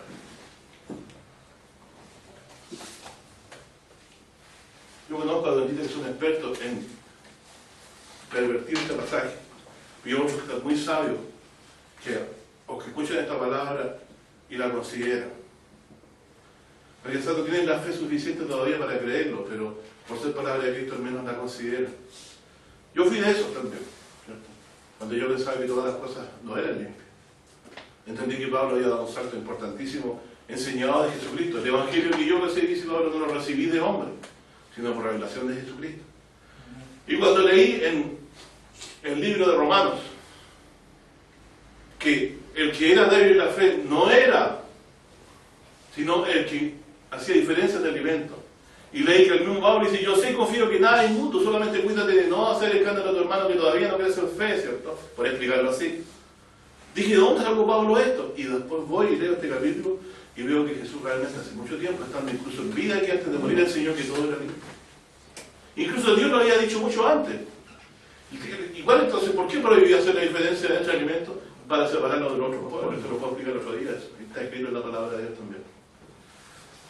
Yo conozco a doñitas que son expertos en pervertir este pasaje. Y otros que están muy sabios, que escuchan esta palabra y la consideran. Porque no tienen la fe suficiente todavía para creerlo, pero por ser palabra de Cristo al menos la consideran. Yo fui de esos también, ¿cierto? Cuando yo pensaba que todas las cosas no eran limpias. Entendí que Pablo había dado un salto importantísimo enseñado de Jesucristo. El Evangelio que yo recibí, si no lo recibí de hombre, sino por revelación de Jesucristo. Y cuando leí en el libro de Romanos que el que era débil en la fe no era, sino el que hacía diferencias de alimento. Y leí que el mismo Pablo dice, yo sé y confío que nada es inmundo, solamente cuídate de no hacer escándalo a tu hermano que todavía no crece en fe, ¿cierto? Por explicarlo así. Dije, ¿de dónde sacó Pablo esto? Y después voy y leo este capítulo y veo que Jesús realmente hace mucho tiempo, estando incluso en vida, que antes de morir el Señor, que todo era limpio. Incluso Dios lo había dicho mucho antes. Igual entonces, ¿por qué prohibió hacer la diferencia entre alimentos? Para separarlo del otro pueblo. Esto lo puedo explicar otro día, eso está escrito en la palabra de Dios también.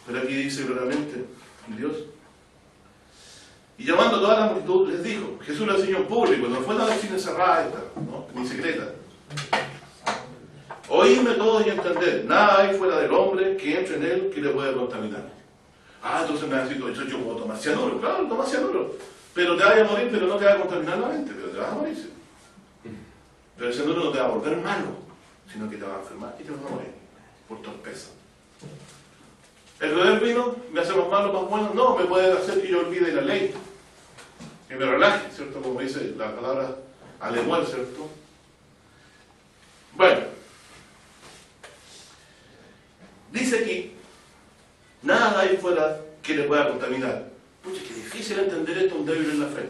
Pero aquí dice claramente Dios. Y llamando a toda la multitud les dijo, Jesús lo enseñó en público, no fue una doctrina cerrada esta, ¿no? Ni secreta. Oídme todos y entender, nada hay fuera del hombre que entre en él que le pueda contaminar. Ah, entonces me va a decir, yo puedo tomar cianuro, claro, toma cianuro. Pero te vas a morir, pero no te va a contaminar la mente, pero te vas a morir. ¿Sí? Pero el cianuro no te va a volver malo, sino que te va a enfermar y te vas a morir por torpeza. ¿El beber vino me hace más malo, más bueno? No, me puede hacer que yo olvide la ley, que me relaje, ¿cierto? Como dice la palabra alemán, ¿cierto? Bueno, dice aquí, nada hay fuera que le pueda contaminar. Pucha, qué difícil entender esto un débil en la fe.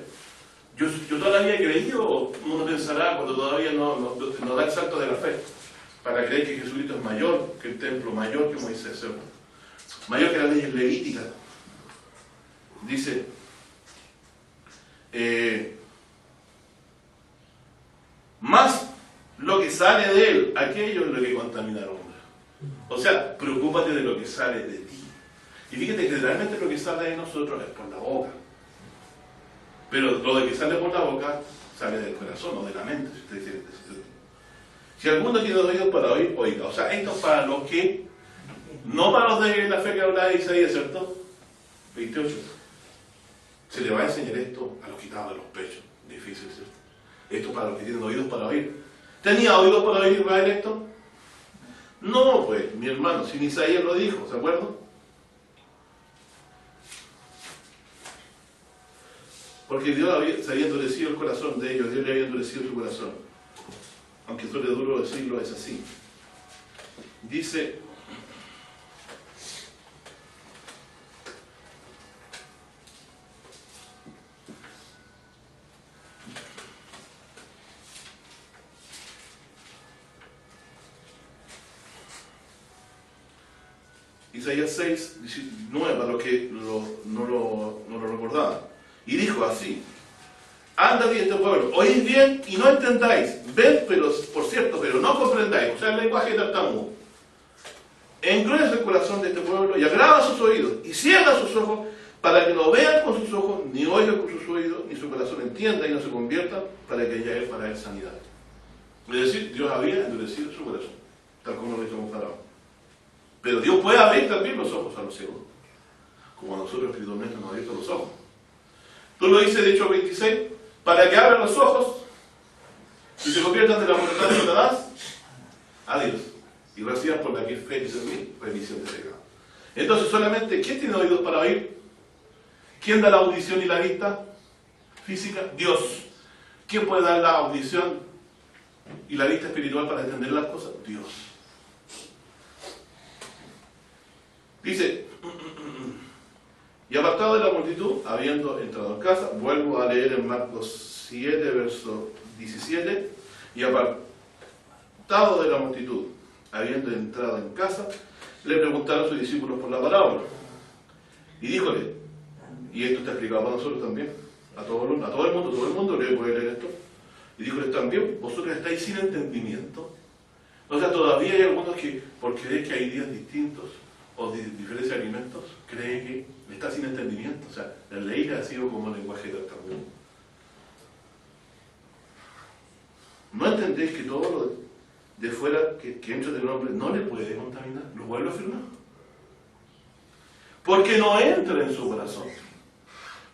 Yo toda la vida he creído, uno pensará cuando todavía no da el salto de la fe, para creer que Jesucristo es mayor que el templo, mayor que Moisés, ¿cierto? Mayor que las leyes levíticas. Dice, más lo que sale de él, aquello es lo que contamina al hombre. O sea, preocúpate de lo que sale de ti. Y fíjate que realmente lo que sale de nosotros es por la boca. Pero lo de que sale por la boca sale del corazón o de la mente, si usted quiere decirlo. Si alguno tiene oídos para oír, oiga. O sea, esto es para los que, no para los de la fe que hablaba de Isaías, ¿cierto? 28. Se le va a enseñar esto a los quitados de los pechos. Difícil, ¿cierto? Esto para los que tienen oídos para oír. ¿Tenía oídos para oír Israel esto? No, pues, mi hermano, si Isaías lo dijo, ¿se acuerdan? Porque Dios se había endurecido el corazón de ellos, Dios le había endurecido su corazón. Aunque suele duro decirlo, es así. Dice, Isaías 6, 19, para los que no lo recordaban. Y dijo así: anda bien este pueblo, oís bien y no entendáis, ven, pero por cierto, pero no comprendáis. O sea, el lenguaje tartamudo. Engruesa el corazón de este pueblo y agrava sus oídos y cierra sus ojos para que no vean con sus ojos, ni oigan con sus oídos, ni su corazón entienda y no se convierta para que haya para él sanidad. Es decir, Dios había endurecido su corazón, tal como lo hizo Faraón. Pero Dios puede abrir también los ojos a los ciegos, como a nosotros espiritualmente nos ha abierto los ojos. Tú lo dices de Hechos 26, para que abran los ojos y se conviertan de la voluntad de Satanás a Dios y reciban por la que fe y servir remisión de pecado. Entonces, solamente, ¿quién tiene oídos para oír? ¿Quién da la audición y la vista física? Dios. ¿Quién puede dar la audición y la vista espiritual para entender las cosas? Dios. Dice, y apartado de la multitud, habiendo entrado en casa, vuelvo a leer en Marcos 7, verso 17, y apartado de la multitud, habiendo entrado en casa, le preguntaron a sus discípulos por la parábola. Y díjole, y esto está explicado para nosotros también, a todo el mundo le puede leer esto, y díjole también, vosotros estáis sin entendimiento. O sea, todavía hay algunos que, por creer que hay días distintos, o de diferentes alimentos, cree que está sin entendimiento. O sea, la ley ha sido como lenguaje tartamudo. ¿No entendéis que todo lo de fuera que entra del hombre no le puede contaminar? ¿Lo vuelvo a afirmar? Porque no entra en su corazón.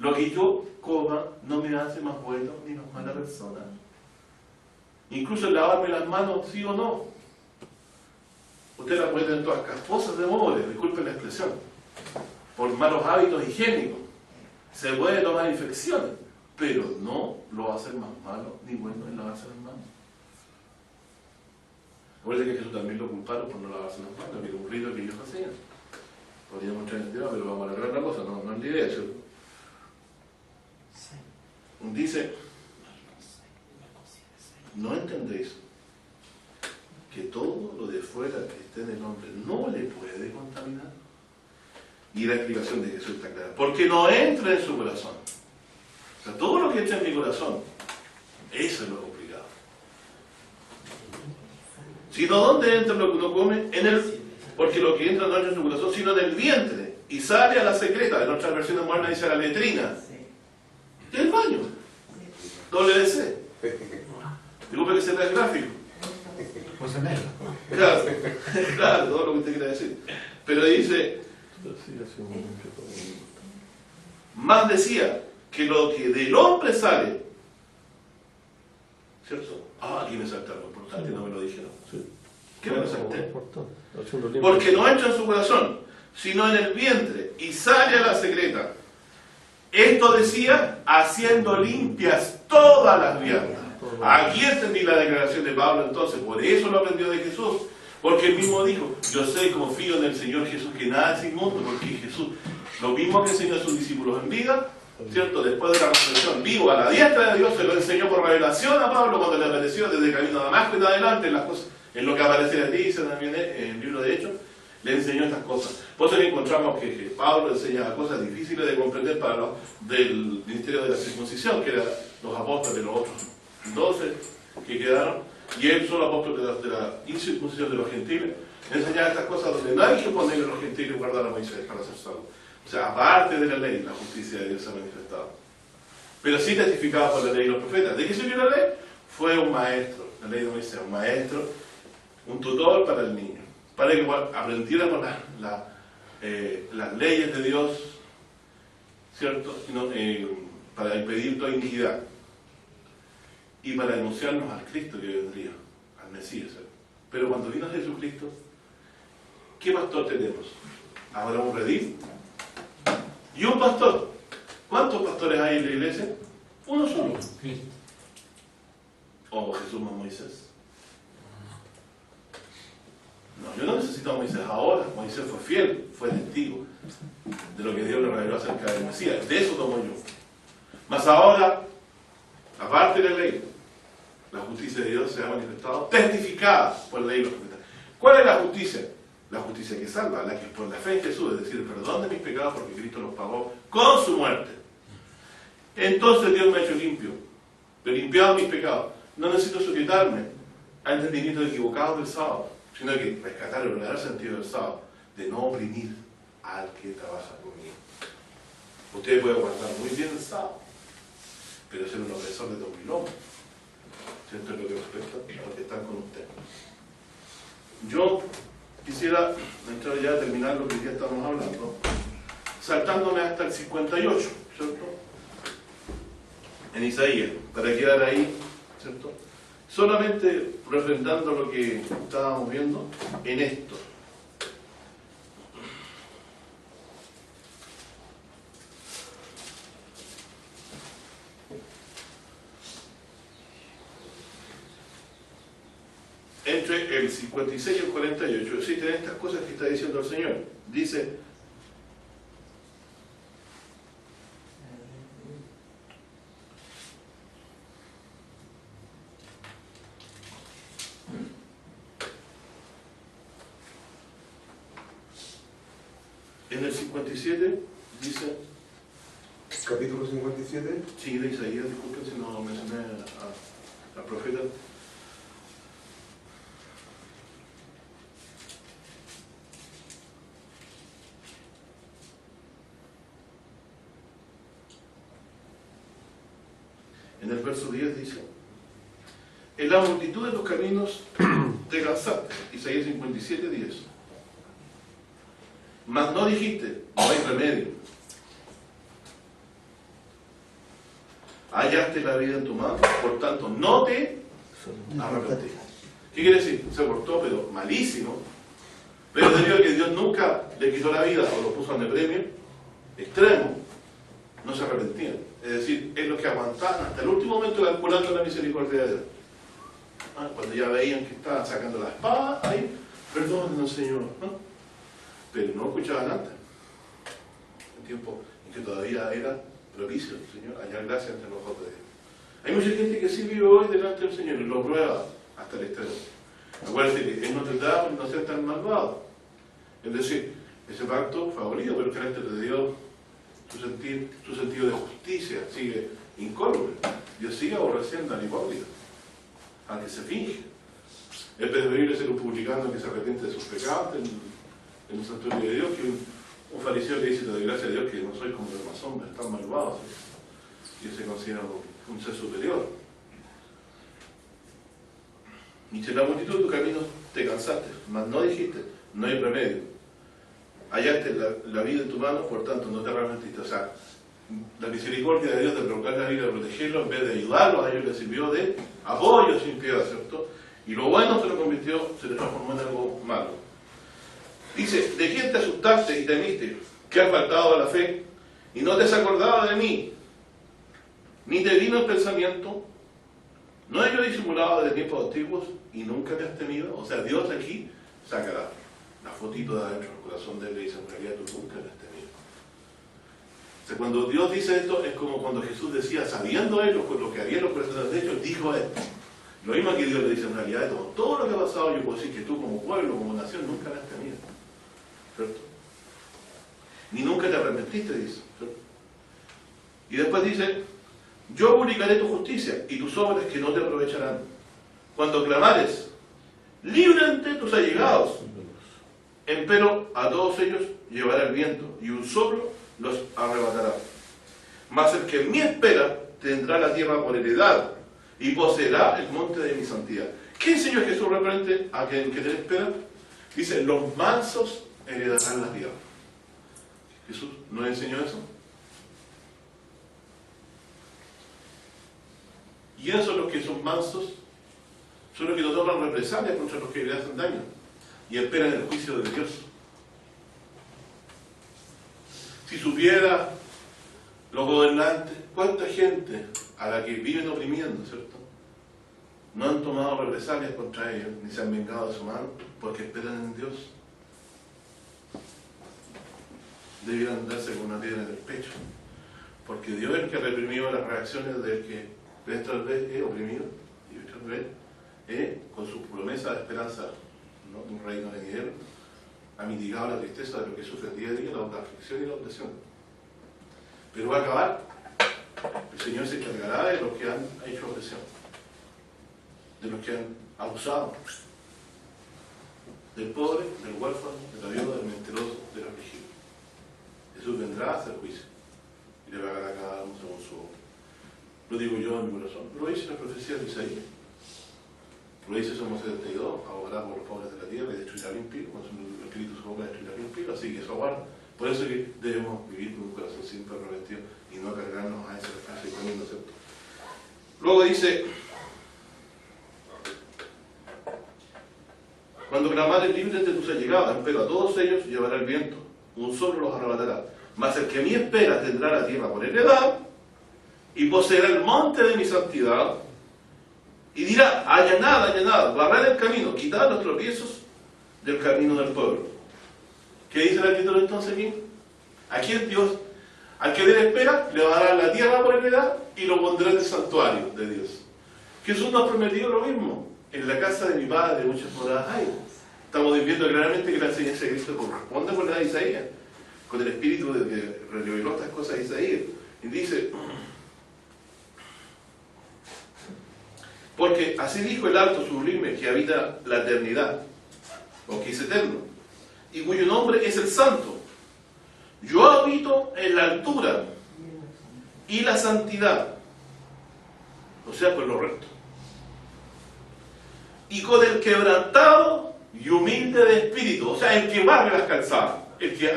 Lo que yo coma no me hace más bueno ni más mala persona. Incluso el lavarme las manos, sí o no. Usted la puede tener todas casposas de mogre, disculpen la expresión, por malos hábitos higiénicos. Se puede tomar infecciones, pero no lo va a hacer más malo ni bueno en lavarse las manos. Acuérdense que Jesús también lo culparon por no lavarse las manos, que era un rito que ellos hacían. Podríamos entrar en el tema, pero vamos a alargar la cosa, no es la idea, ¿cierto? Dice, ¿no entendéis que todo lo de fuera que esté en el hombre no le puede contaminar? Y la explicación de Jesús está clara. Porque no entra en su corazón. O sea, todo lo que entra en mi corazón, eso es lo complicado. Sino, ¿dónde entra lo que uno come? Porque lo que entra no entra en su corazón, sino en el vientre. Y sale a la secreta. En otras versiones modernas dice a la letrina. Del baño. WC. Disculpe que sea el gráfico. Claro, todo lo que usted quiera decir. Pero dice, más decía que lo que del hombre sale, ¿cierto? Aquí me salta algo importante, no me lo dijeron. ¿Qué me lo salté? Porque no entra en su corazón, sino en el vientre, y sale a la secreta. Esto decía, haciendo limpias todas las viandas. Aquí entendí la declaración de Pablo entonces, por eso lo aprendió de Jesús, porque él mismo dijo, yo sé, confío en el Señor Jesús, que nada es inmundo, porque Jesús, lo mismo que enseñó a sus discípulos en vida, ¿cierto? Después de la resurrección, vivo a la diestra de Dios, se lo enseñó por revelación a Pablo cuando le apareció desde el camino a Damasco en adelante, en las cosas, en lo que aparece aquí, dice también en el libro de Hechos, le enseñó estas cosas. Por eso encontramos que Pablo enseñaba cosas difíciles de comprender para los del ministerio de la circuncisión, que eran los apóstoles de los otros 12 que quedaron, y él solo apóstol de la incircuncisión de los gentiles, enseñaba estas cosas donde no hay que ponerle a los gentiles guardar a Moisés para ser salvos. O sea, aparte de la ley, la justicia de Dios se ha manifestado. pero sí testificaba por la ley y los profetas. ¿De qué sirvió la ley? Fue un maestro, la ley de Moisés, un maestro, un tutor para el niño, para que aprendiéramos las leyes de Dios, ¿cierto? Para impedir toda iniquidad y para denunciarnos al Cristo que vendría, al Mesías. Pero cuando vino Jesucristo, ¿qué pastor tenemos? Ahora un redil y un pastor. ¿Cuántos pastores hay en la iglesia? Uno solo. ¿O Jesús más Moisés? No, yo no necesito a Moisés ahora. Moisés fue fiel, fue testigo de lo que Dios le reveló acerca del Mesías. De eso tomo yo. Mas ahora, aparte de la ley, la justicia de Dios se ha manifestado, testificada por la ley y los profetas. ¿Cuál es la justicia? La justicia que salva, la que es por la fe en Jesús, es decir, el perdón de mis pecados porque Cristo los pagó con su muerte. Entonces Dios me ha hecho limpio, me ha limpiado mis pecados. No necesito sujetarme al entendimiento equivocado del sábado, sino que rescatar el verdadero sentido del sábado, de no oprimir al que trabaja conmigo. Usted puede guardar muy bien el sábado, pero ser un opresor de 2000 hombres. ¿Cierto? Es lo que respecta a los que están con usted. Yo quisiera entrar ya a terminar lo que ya estamos hablando, saltándome hasta el 58, ¿cierto? En Isaías, para quedar ahí, ¿cierto? Solamente refrendando lo que estábamos viendo en esto. Entre el 56 y el 48 existen estas cosas que está diciendo el Señor. Dice: en el 57 dice, Capítulo 57. sí, de Isaías, disculpen si no mencioné al profeta. En el verso 10 dice: en la multitud de los caminos te cansaste. Isaías 57, 10. Mas no dijiste, no hay remedio. Hallaste la vida en tu mano, por tanto no te arrepentiste. ¿Qué quiere decir? Se portó, pero malísimo. Pero debido a que Dios nunca le quitó la vida o lo puso en el premio extremo, no se arrepentían. Es decir, es lo que aguantaban hasta el último momento calculando la misericordia de Dios. Cuando ya veían que estaban sacando la espada, ahí, perdónenos, Señor. Pero no escuchaban antes. En tiempo en que todavía era propicio, Señor, hallar gracia ante los ojos de Dios. Hay mucha gente que sí vive hoy delante del Señor y lo prueba hasta el extremo. Acuérdense que Él no tendrá por no ser tan malvado. Es decir, ese pacto fue abolido, pero el carácter de Dios, su sentido de justicia sigue incólume. Dios sigue aborreciendo al hipócrita, al que se finge. Es preferible ser un publicano que se arrepiente de sus pecados en el santuario de Dios que un fariseo que dice: te doy gracias a Dios que no soy como los demás hombres, tan malvados, y se considera un ser superior. Dice: la multitud de tus caminos te cansaste, mas no dijiste, no hay remedio. Hallaste la vida en tu mano, por tanto no te arrepentiste. O sea, la misericordia de Dios de provocar la vida, de protegerlo, en vez de ayudarlos, a ellos les sirvió de apoyo sin piedad, ¿cierto? Y lo bueno se le transformó en algo malo. Dice: ¿de quién te asustaste y temiste? Que has faltado a la fe y no te has acordado de mí, ni te vino el pensamiento. ¿No he yo disimulado de tiempos antiguos y nunca te has temido? O sea, Dios aquí saca la fotito de adentro del corazón de él y dice: en realidad tú nunca te has temido. O sea, cuando Dios dice esto, es como cuando Jesús decía, sabiendo él lo que harían los corazones de ellos, dijo esto. Lo mismo que Dios le dice: en realidad todo lo que ha pasado, yo puedo decir que tú como pueblo, como nación, nunca te has temido, ¿cierto? Ni nunca te arrepentiste, dice, ¿cierto? Y después dice: yo publicaré tu justicia y tus obras que no te aprovecharán. Cuando clamares, líbrate tus allegados. Empero a todos ellos llevará el viento y un soplo los arrebatará. Mas el que en mí espera tendrá la tierra por heredad y poseerá el monte de mi santidad. ¿Qué enseñó Jesús referente a que tener espera? Dice, los mansos heredarán la tierra. ¿Jesús no enseñó eso? Y esos son los que son mansos, son los que no toman represalias contra los que le hacen daño y esperan el juicio de Dios. Si supiera los gobernantes cuánta gente a la que viven oprimiendo, ¿cierto?, no han tomado represalias contra ellos, ni se han vengado de su mano, porque esperan en Dios. Debieran darse con una piedra en el pecho, porque Dios es el que ha reprimido las reacciones del que dentro del es oprimido, y dentro del con su promesa de esperanza, ¿no?, de un reino venidero, ha mitigado la tristeza de lo que sufre día a día, la aflicción y la opresión. Pero va a acabar. El Señor se encargará de los que han hecho opresión, de los que han abusado, del pobre, del huérfano, de la viuda, del mentiroso, del afligido. Jesús vendrá a hacer juicio y le va a dar a cada uno según su obra. Lo digo yo en mi corazón, lo dice la profecía de Isaías. Lo dice Salmo 72, abogará por los pobres de la tierra y destruirá al impío, cuando el espíritu se aboga destruirá al impío, así que eso aguarda. Por eso es que debemos vivir con un corazón siempre arrepentido y no cargarnos a ese camino, ¿cierto? Luego dice, cuando clamares libres de tus allegados, pero a todos ellos llevará el viento, un solo los arrebatará. Mas el que a mí espera tendrá la tierra por heredad y poseerá el monte de mi santidad. Y dirá, allanad, barred el camino, quitad los tropiezos del camino del pueblo. ¿Qué dice el escritor entonces aquí? Aquí es Dios, al que le espera, le va a dar la tierra por heredad y lo pondrá en el santuario de Dios. Jesús nos ha prometido lo mismo. En la casa de mi Padre muchas moradas hay. Estamos viendo claramente que la enseñanza de Cristo corresponde con la de Isaías, con el espíritu de que reveló estas cosas a Isaías. Y dice, porque así dijo el alto sublime que habita la eternidad, o que es eterno, y cuyo nombre es el Santo. Yo habito en la altura y la santidad, o sea, por lo recto, y con el quebrantado y humilde de espíritu, o sea, el que barre las calzadas, el que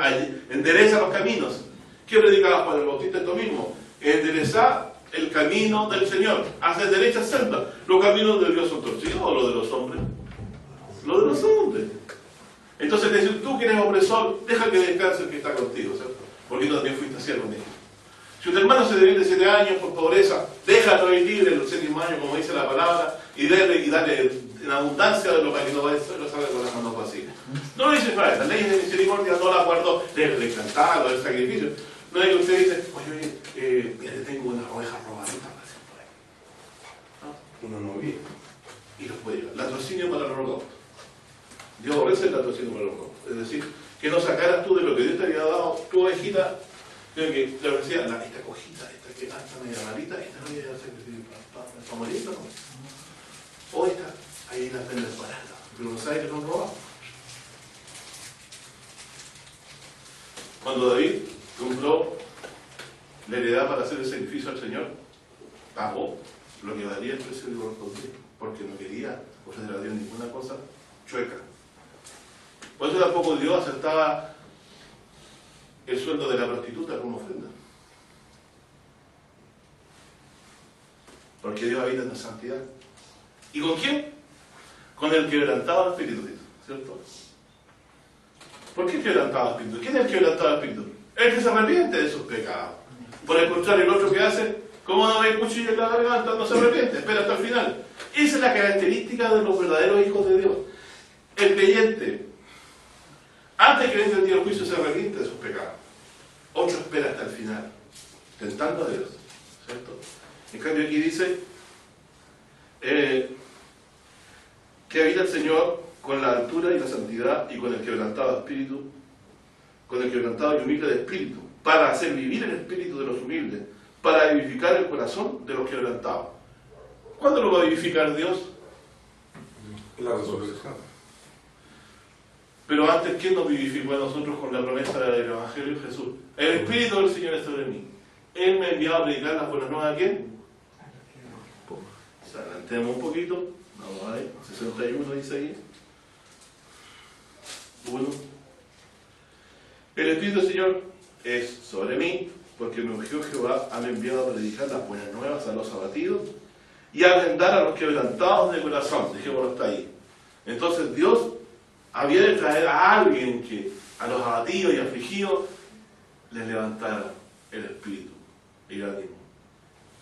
endereza los caminos. ¿Qué predicaba Juan el Bautista? Esto mismo, enderezar el camino del Señor, hacer derecha senda. ¿Los caminos de Dios son torcidos o los de los hombres? Los de los hombres. Entonces te dicen, tú que eres opresor, deja que descanse el que está contigo, ¿cierto? Porque tú también fuiste siervo en Egipto. Si un hermano se debió de 7 años por pobreza, déjalo ir libre en los 7 años, como dice la palabra, y dale en abundancia de lo que no va a decir, lo sabe con las manos vacías. No lo dice Israel, la ley de misericordia no la guardó, le encantaba el sacrificio. No es que usted dice, oye, mira, tengo una oveja robadita para hacer por ahí. ¿No? Uno no vive. Y los puede llevar. Latrocinio para el holocausto. Dios aborrece el latrocinio para el holocausto. Es decir, que no sacaras tú de lo que Dios te había dado, tu ovejita, que te ofrecía, esta cojita, esta que está media malita, esta no voy a hacer para morir, ¿no? O esta, ahí las venden baratas, pero no sabes que son robados. Cuando David compró la heredad para hacer el sacrificio al Señor, pagó lo que valía el precio de correspondía, porque no quería ofrecer a Dios ninguna cosa chueca. Por eso tampoco Dios aceptaba el sueldo de la prostituta como ofrenda, porque Dios habita en la santidad. ¿Y con quién? Con el quebrantado espíritu, ¿cierto? ¿Por qué quebrantado espíritu? ¿Quién es el quebrantado espíritu? El que se arrepiente de sus pecados. Por el contrario, el otro que hace, como no ve el cuchillo en la garganta, no se arrepiente, espera hasta el final. Esa es la característica de los verdaderos hijos de Dios. El creyente, antes que venga el día del juicio, se arrepiente de sus pecados. Otro espera hasta el final, tentando a Dios, ¿cierto? En cambio aquí dice que habita el Señor con la altura y la santidad y con el quebrantado espíritu, con el quebrantado y humilde de espíritu, para hacer vivir el espíritu de los humildes, para vivificar el corazón de los quebrantados. ¿Cuándo lo va a vivificar Dios? La resurrección. Pero antes, ¿quién nos vivificó a nosotros con la promesa del Evangelio? Jesús. El Espíritu del Señor está en mí. Él me ha enviado a predicar las buenas nuevas a quién? Saltemos un poquito. Vamos a ver. 61 dice ahí. 1. El Espíritu del Señor es sobre mí, porque me ungió Jehová, me ha enviado a predicar las buenas nuevas a los abatidos y a vendar a los quebrantados de corazón. Dejémoslo hasta ahí. Entonces Dios había de traer a alguien que a los abatidos y afligidos les levantara el espíritu y el ánimo,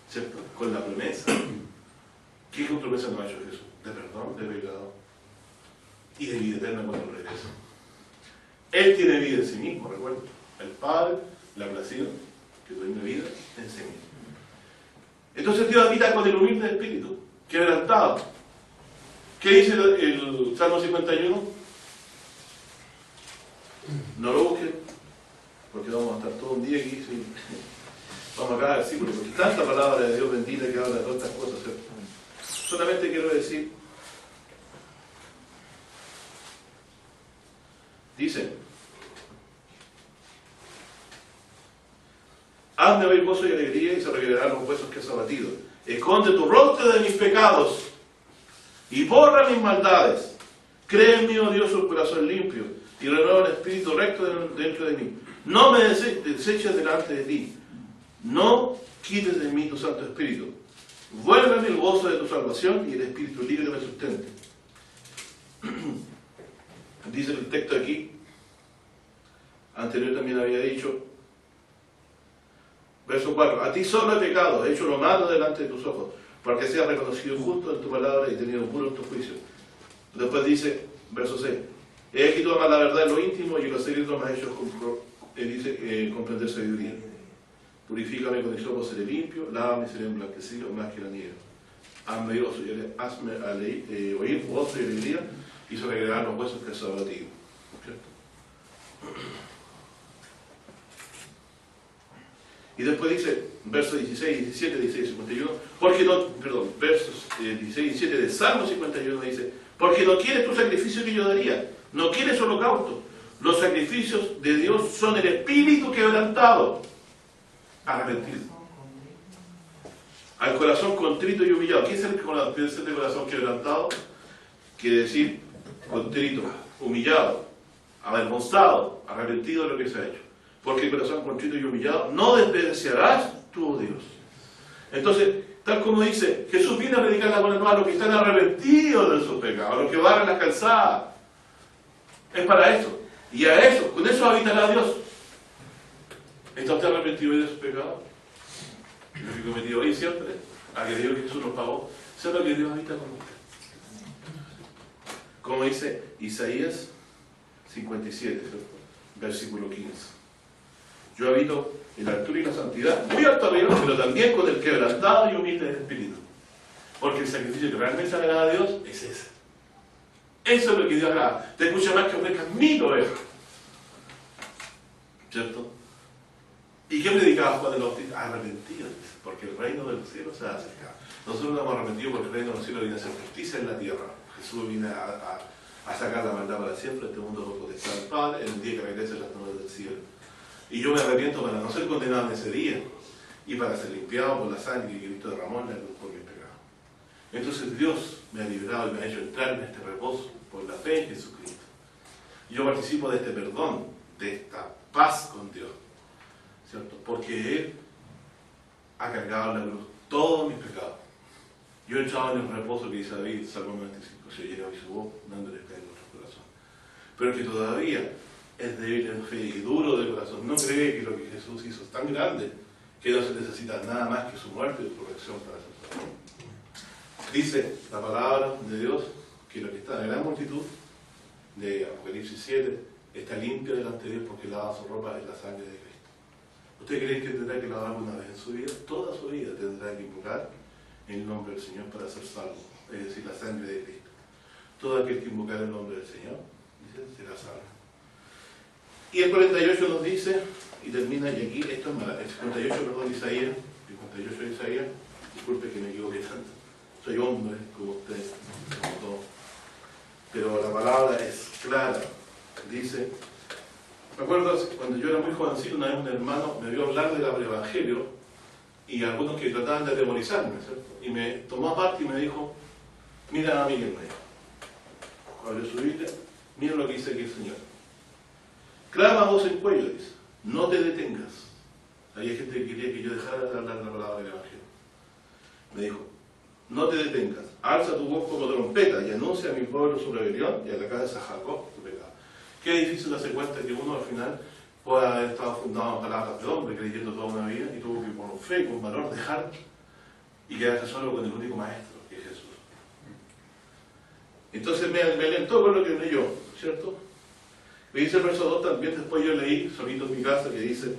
¿cierto? Con la promesa. ¿Qué promesa nos ha hecho Jesús? De perdón, de pecado y de vida eterna cuando regresa. Él tiene vida en sí mismo, recuerda. El Padre le ha placido que tenga vida en sí mismo. Entonces Dios habita con el humilde espíritu, quebrantado. ¿Qué dice el Salmo 51? No lo busquen, porque vamos a estar todo un día aquí. ¿Sí? Vamos a cada versículo, porque tanta palabra de Dios bendita que habla de todas estas cosas, ¿cierto? Solamente quiero decir, dice, hazme oír gozo y alegría y se revelarán los huesos que has abatido. Esconde tu rostro de mis pecados y borra mis maldades. Cree en mí, oh Dios, un corazón limpio y renueva el espíritu recto dentro de mí. No me deseches delante de ti. No quites de mí tu santo espíritu. Vuélveme el gozo de tu salvación y el espíritu libre me sustente. Dice el texto aquí, anterior también había dicho, verso 4, a ti solo he pecado, he hecho lo malo delante de tus ojos, porque seas reconocido justo en tu palabra y tenido puro en tu juicio. Después dice, verso 6, he aquí tú amas la verdad en lo íntimo y los secretos me has hecho comprender sabiduría. Purifícame con hisopo, seré limpio, lávame y seré emblanquecido más que la nieve. Hazme oír gozo y alegría y se regredarán los huesos que has abatido. Y después dice, versos 16 y 17, 16 y 51, versos 16 y 17 de Salmo 51 dice, porque no quieres tu sacrificio que yo daría, no quieres holocausto. Los sacrificios de Dios son el espíritu quebrantado, arrepentido. Al corazón contrito y humillado. ¿Qué es el corazón quebrantado? Quiere decir contrito, humillado, avergonzado, arrepentido de lo que se ha hecho. Porque el corazón contrito y humillado no despreciarás tu Dios. Entonces, tal como dice, Jesús viene a predicar la buena nueva a los que están arrepentidos de sus pecados, a los que barran las calzadas. Es para eso. Y a eso, con eso habitará Dios. ¿Está usted arrepentido de sus pecados? Lo que cometió hoy siempre, a que Dios Jesús nos pagó, ¿sabe lo que Dios habita con usted? Como dice Isaías 57, versículo 15. Yo habito en la altura y la santidad, muy alto arriba, pero también con el quebrantado y humilde de espíritu. Porque el sacrificio que realmente agrada a Dios es ese. Eso es lo que Dios agrada. Te escucha más que ofrezcas 1000 ovejas. ¿Cierto? ¿Y qué predicaba Juan el Bautista? Arrepentidos, porque el reino del cielo se ha acercado. Nosotros nos hemos arrepentido porque el reino del cielo viene a hacer justicia en la tierra. Jesús viene a sacar la maldad para siempre. Este mundo lo potestad del Padre en el día que regrese las nubes del cielo. Y yo me arrepiento para no ser condenado en ese día y para ser limpiado por la sangre que Cristo derramó en la cruz por mis pecados. Entonces Dios me ha liberado y me ha hecho entrar en este reposo por la fe en Jesucristo. Yo participo de este perdón, de esta paz con Dios, ¿cierto? Porque Él ha cargado en la cruz todos mis pecados. Yo he entrado en el reposo que dice David, Salmo 95, se llega a su voz, dándole caer en nuestro corazón. Pero que todavía es débil en fe y duro de corazón. No cree que lo que Jesús hizo es tan grande que no se necesita nada más que su muerte y su resurrección para ser salvo. Dice la palabra de Dios que lo que está en la gran multitud de Apocalipsis 7 está limpio delante de Dios porque lava su ropa en la sangre de Cristo. ¿Usted cree que tendrá que lavar una vez en su vida? Toda su vida tendrá que invocar el nombre del Señor para ser salvo, es decir, la sangre de Cristo. Todo aquel que invocar el nombre del Señor, dice, será salvo. Y el 48 nos dice, y termina, y aquí, esto es mala, el 58, perdón, Isaías, 58 de Isaías, disculpe que me equivoqué tanto, soy hombre como usted, como todo, pero la palabra es clara, dice, me acuerdo cuando yo era muy jovencito, una vez un hermano me vio hablar del evangelio y algunos que trataban de atemorizarme, ¿cierto? Y me tomó aparte y me dijo, mira Miguel, me dijo, abrió su Biblia, mira lo que dice aquí el Señor. Clama a voz en cuello, dice, no te detengas. Había gente que quería que yo dejara de hablar la palabra del Evangelio. Me dijo, no te detengas, alza tu voz como trompeta y anuncia a mi pueblo su rebelión y a la casa de Jacob su pecado. Qué difícil darse cuenta que uno al final puede haber estado fundado en palabras de hombre, creyendo toda una vida, y tuvo que con fe y con valor dejar y quedarse solo con el único maestro, que es Jesús. Entonces me alentó con lo que leyó, ¿cierto? Me dice el verso 2 también, después yo leí, solito en mi casa, que dice,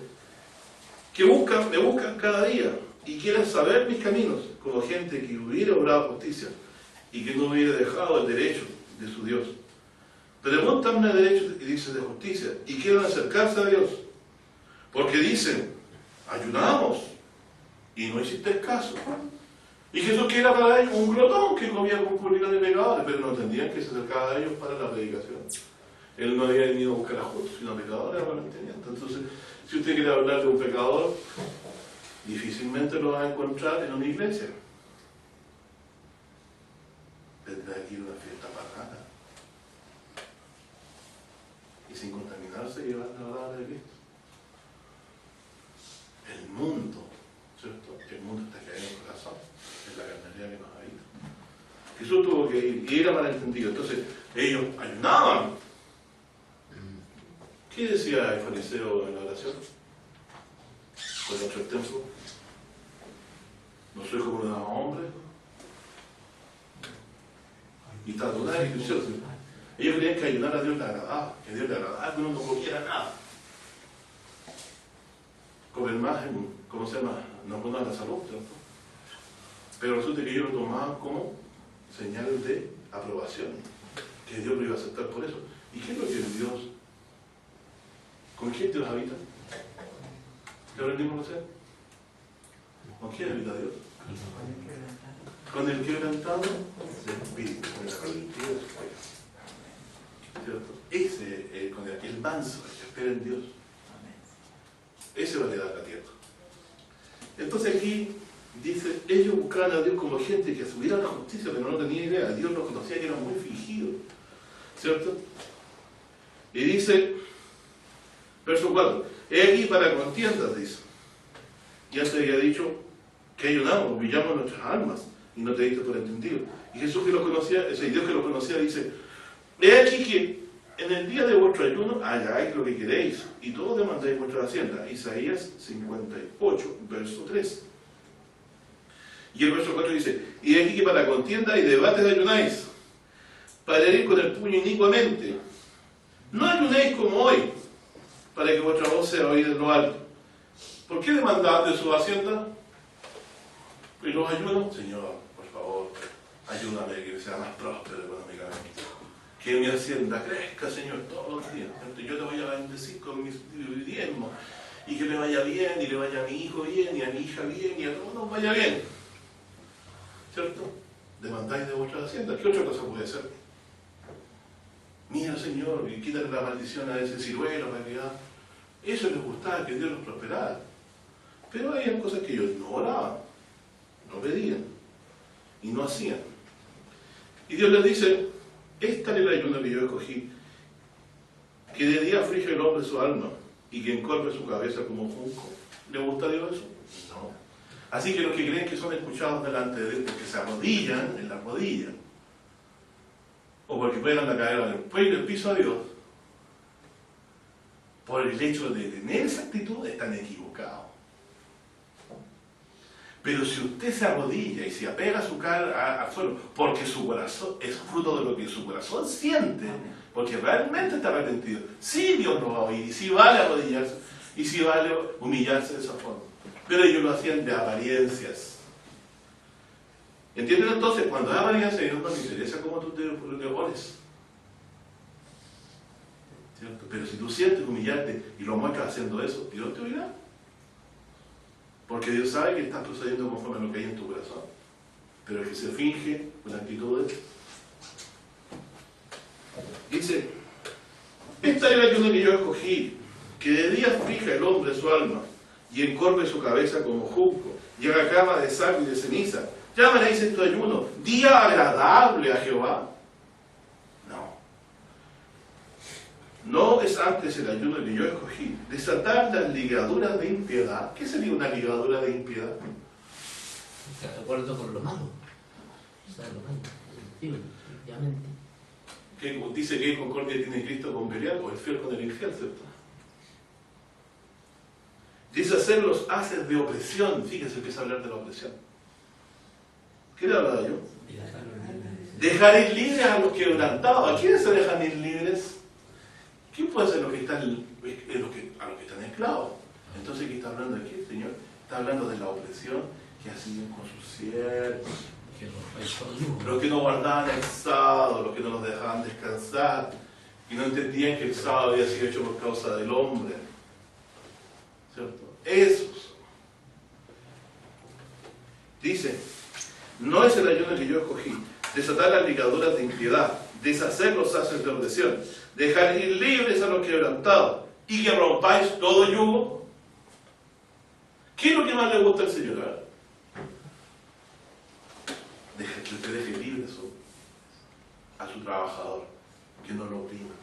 que me buscan cada día y quieren saber mis caminos, como gente que hubiera obrado justicia y que no hubiera dejado el derecho de su Dios. Pregúntame de derecho y dice de justicia y quieren acercarse a Dios, porque dicen, ayunamos y no hiciste caso. Y Jesús que era para ellos un glotón que comía con publicanos y pecadores, pero no entendían que se acercaba a ellos para la predicación. Él no había venido a buscar a justos, sino a pecadores, ahora lo entendían. Entonces, si usted quiere hablar de un pecador, difícilmente lo va a encontrar en una iglesia. Tendrá que ir a una fiesta pagana y sin contaminarse llevar la palabra de Cristo. El mundo, ¿cierto? El mundo está cayendo en el corazón, es la carnalidad que nos habita. Jesús tuvo que ir y era malentendido. Entonces, ellos ayunaban. ¿Qué decía el fariseo en la oración? Con nuestro templo. No soy como los hombres. Y tanto una discusión. Ellos creían que ayunar a Dios le agradaba, que a Dios le agradaba, que uno no comiera nada. Comer más, ¿cómo se llama? No pone a la salud, ¿cierto? Pero resulta que ellos lo tomaban como señal de aprobación, que Dios lo iba a aceptar por eso. ¿Y qué es lo que Dios? ¿Con quién Dios habita? ¿Qué aprendimos a hacer? ¿Con quién habita Dios? Con el quebrantado del espíritu, con el arrepentido de su fe. ¿Cierto? Ese, con el manso, el que espera en Dios. Ese va a quedar la tierra. Entonces aquí dice, ellos buscaban a Dios como gente que asumiera la justicia, pero no tenía idea. Dios los conocía que eran muy fingidos. ¿Cierto? Y dice, verso 4, he aquí para contiendas, dice. Y antes había dicho que ayunamos, humillamos nuestras almas, y no te diste por entendido. Y Jesús que lo conocía, ese Dios que lo conocía, dice, he aquí que en el día de vuestro ayuno hagáis lo que queréis, y todos demandáis vuestra hacienda. Isaías 58, verso 3. Y el verso 4 dice, y he aquí que para contienda y debate ayunáis, para herir con el puño inicuamente. No ayunéis como hoy, para que vuestra voz sea oída en lo alto. ¿Por qué demandad de su hacienda? Y los ayunos, Señor, por favor, ayúdame que sea más próspero económicamente. Que mi hacienda crezca, Señor, todos los días. Yo te voy a bendecir con mis diezmos. Y que me vaya bien, y le vaya a mi hijo bien, y a mi hija bien, y a todos nos vaya bien. ¿Cierto? Demandáis de vuestra hacienda. ¿Qué otra cosa puede ser? Mira, Señor, y quítale la maldición a ese ciruelo para que eso les gustaba, que Dios los prosperara. Pero había cosas que ellos no oraban, no pedían y no hacían. Y Dios les dice, esta es el ayuno que yo escogí, que de día aflige el hombre su alma y que encorve su cabeza como un junco. ¿Le gusta a Dios eso? No. Así que los que creen que son escuchados delante de Dios porque se arrodillan en la rodilla, o porque puedan caer en el piso a Dios, por el hecho de tener esa actitud, están equivocados. Pero si usted se arrodilla y se apega su cara al suelo, porque su corazón es fruto de lo que su corazón siente, porque realmente está arrepentido, sí Dios lo va a oír, y sí vale arrodillarse, y sí vale humillarse de esa forma. Pero ellos lo hacían de apariencias. ¿Entienden entonces? Cuando hay apariencia, Dios no le interesa cómo tú te ores. ¿Cierto? Pero si tú sientes humillarte y lo muestras haciendo eso, Dios te oirá. Porque Dios sabe que estás procediendo conforme a lo que hay en tu corazón. Pero el que se finge con actitudes, dice, esta es la ayuda que yo escogí, que de día fija el hombre su alma y encorve su cabeza como junco, y haga cama de saco y de ceniza. ¿Llamaréis esto ayuno día agradable a Jehová? No. No es antes el ayuno que yo escogí, desatar las ligaduras de impiedad. ¿Qué sería una ligadura de impiedad? De acuerdo con lo malo. O sea, lo malo. Sí, efectivamente. ¿Qué dice que concordia tiene Cristo con Belial o el fiel con el infiel, cierto? Deshacer los haces de opresión. Fíjese, empieza a hablar de la opresión. ¿Qué le hablaba yo? Dejar ir libres a los quebrantados. ¿A quiénes se dejan ir libres? ¿Quién puede ser los que están, a los que están esclavos? Entonces, ¿qué está hablando aquí el Señor? Está hablando de la opresión que hacían con sus siervos, los que no guardaban el sábado, los que no los dejaban descansar, y no entendían que el sábado había sido hecho por causa del hombre. ¿Cierto? Esos. Dice, no es el ayuno que yo escogí, desatar las ligaduras de impiedad, deshacer los haces de opresión, dejar ir libres a los quebrantados, y que rompáis todo yugo. ¿Qué es lo que más le gusta al Señor? A ver. Que usted deje libre a su trabajador, que no lo oprima,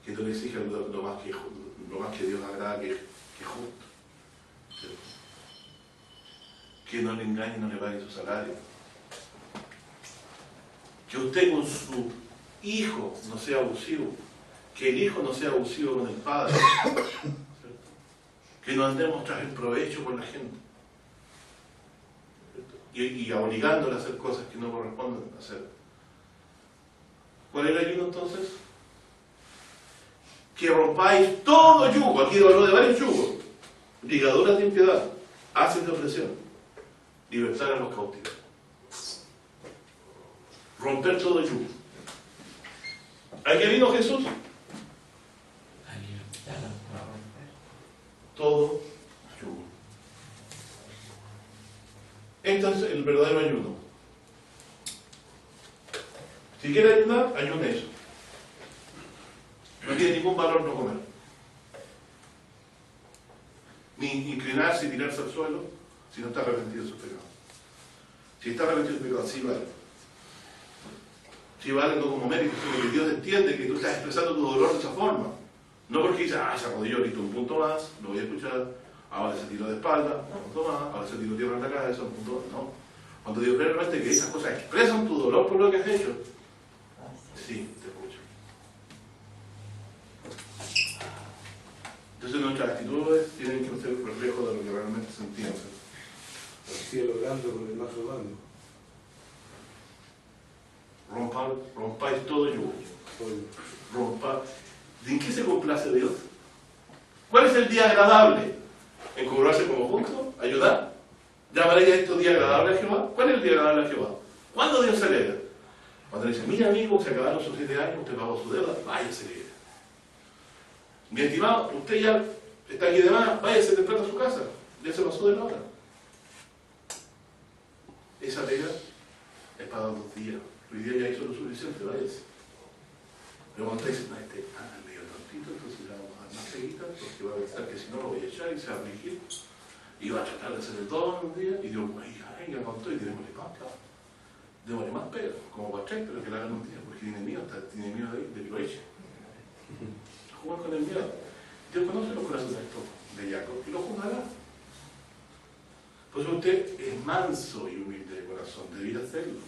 que no le exija lo más que Dios agrada, que justo, ¿cierto? Que no le engañe y no le pague su salario, que usted con su hijo no sea abusivo, que el hijo no sea abusivo con el padre, ¿cierto? Que no andemos tras el provecho con la gente y obligándole a hacer cosas que no corresponden hacer. ¿Cuál es el ayuno entonces? Que rompáis todo yugo. Aquí habló de varios yugos: ligaduras de impiedad, haces de opresión, libertar a los cautivos. Romper todo yugo. ¿A qué vino Jesús? Todo yugo. Entonces, el verdadero ayuno. Si quiere ayunar, ayune eso. No tiene ningún valor no comer. Ni inclinarse y tirarse al suelo si no está arrepentido de sus pecados. Si está arrepentido de sus pecados, sí vale. Sí vale no como mérito, sino que Dios entiende que tú estás expresando tu dolor de esa forma. No porque dices, se arrodilló, listo, un punto más, lo voy a escuchar, ahora se tiró de espalda, un punto más, ahora se tiró tierra en la cabeza, un punto más, no. Cuando Dios realmente que esas cosas expresan tu dolor por lo que has hecho, sí, te escucho. Entonces nuestras actitudes tienen que ser un reflejo de lo que realmente sentimos. El cielo grande con el más rodando. Rompáis todo yugo. ¿En qué se complace Dios? ¿Cuál es el día agradable? ¿En cobrarse como juntos? ¿Ayudar? ¿Llamaréis a esto día agradable a Jehová? ¿Cuál es el día agradable a Jehová? ¿Cuándo Dios se alegra? Cuando le dice, mira amigo, se acabaron sus 7 años, usted pagó su deuda, váyase alegra. Mi estimado, usted ya está aquí de más, váyase temprano a su casa, ya se pasó de la hora. Esa pega es para 2 días. Hoy día ya hizo lo suficiente, váyase. Pero cuando usted dice, no, medio tontito, entonces le vamos a dar más peguita, porque va a pensar que si no lo voy a echar y se va a afligir. Y va a tratar de hacer el todo en un día, y Dios, ay, ya contó, y démosle más, claro. Démosle más pega, como para Chay, pero que lo hagan un día, porque tiene miedo de que lo eche. Jugar con el miedo. Dios conoce los corazones de Jacob y lo juzgará. Pues usted es manso y humilde de corazón, debiera hacerlo.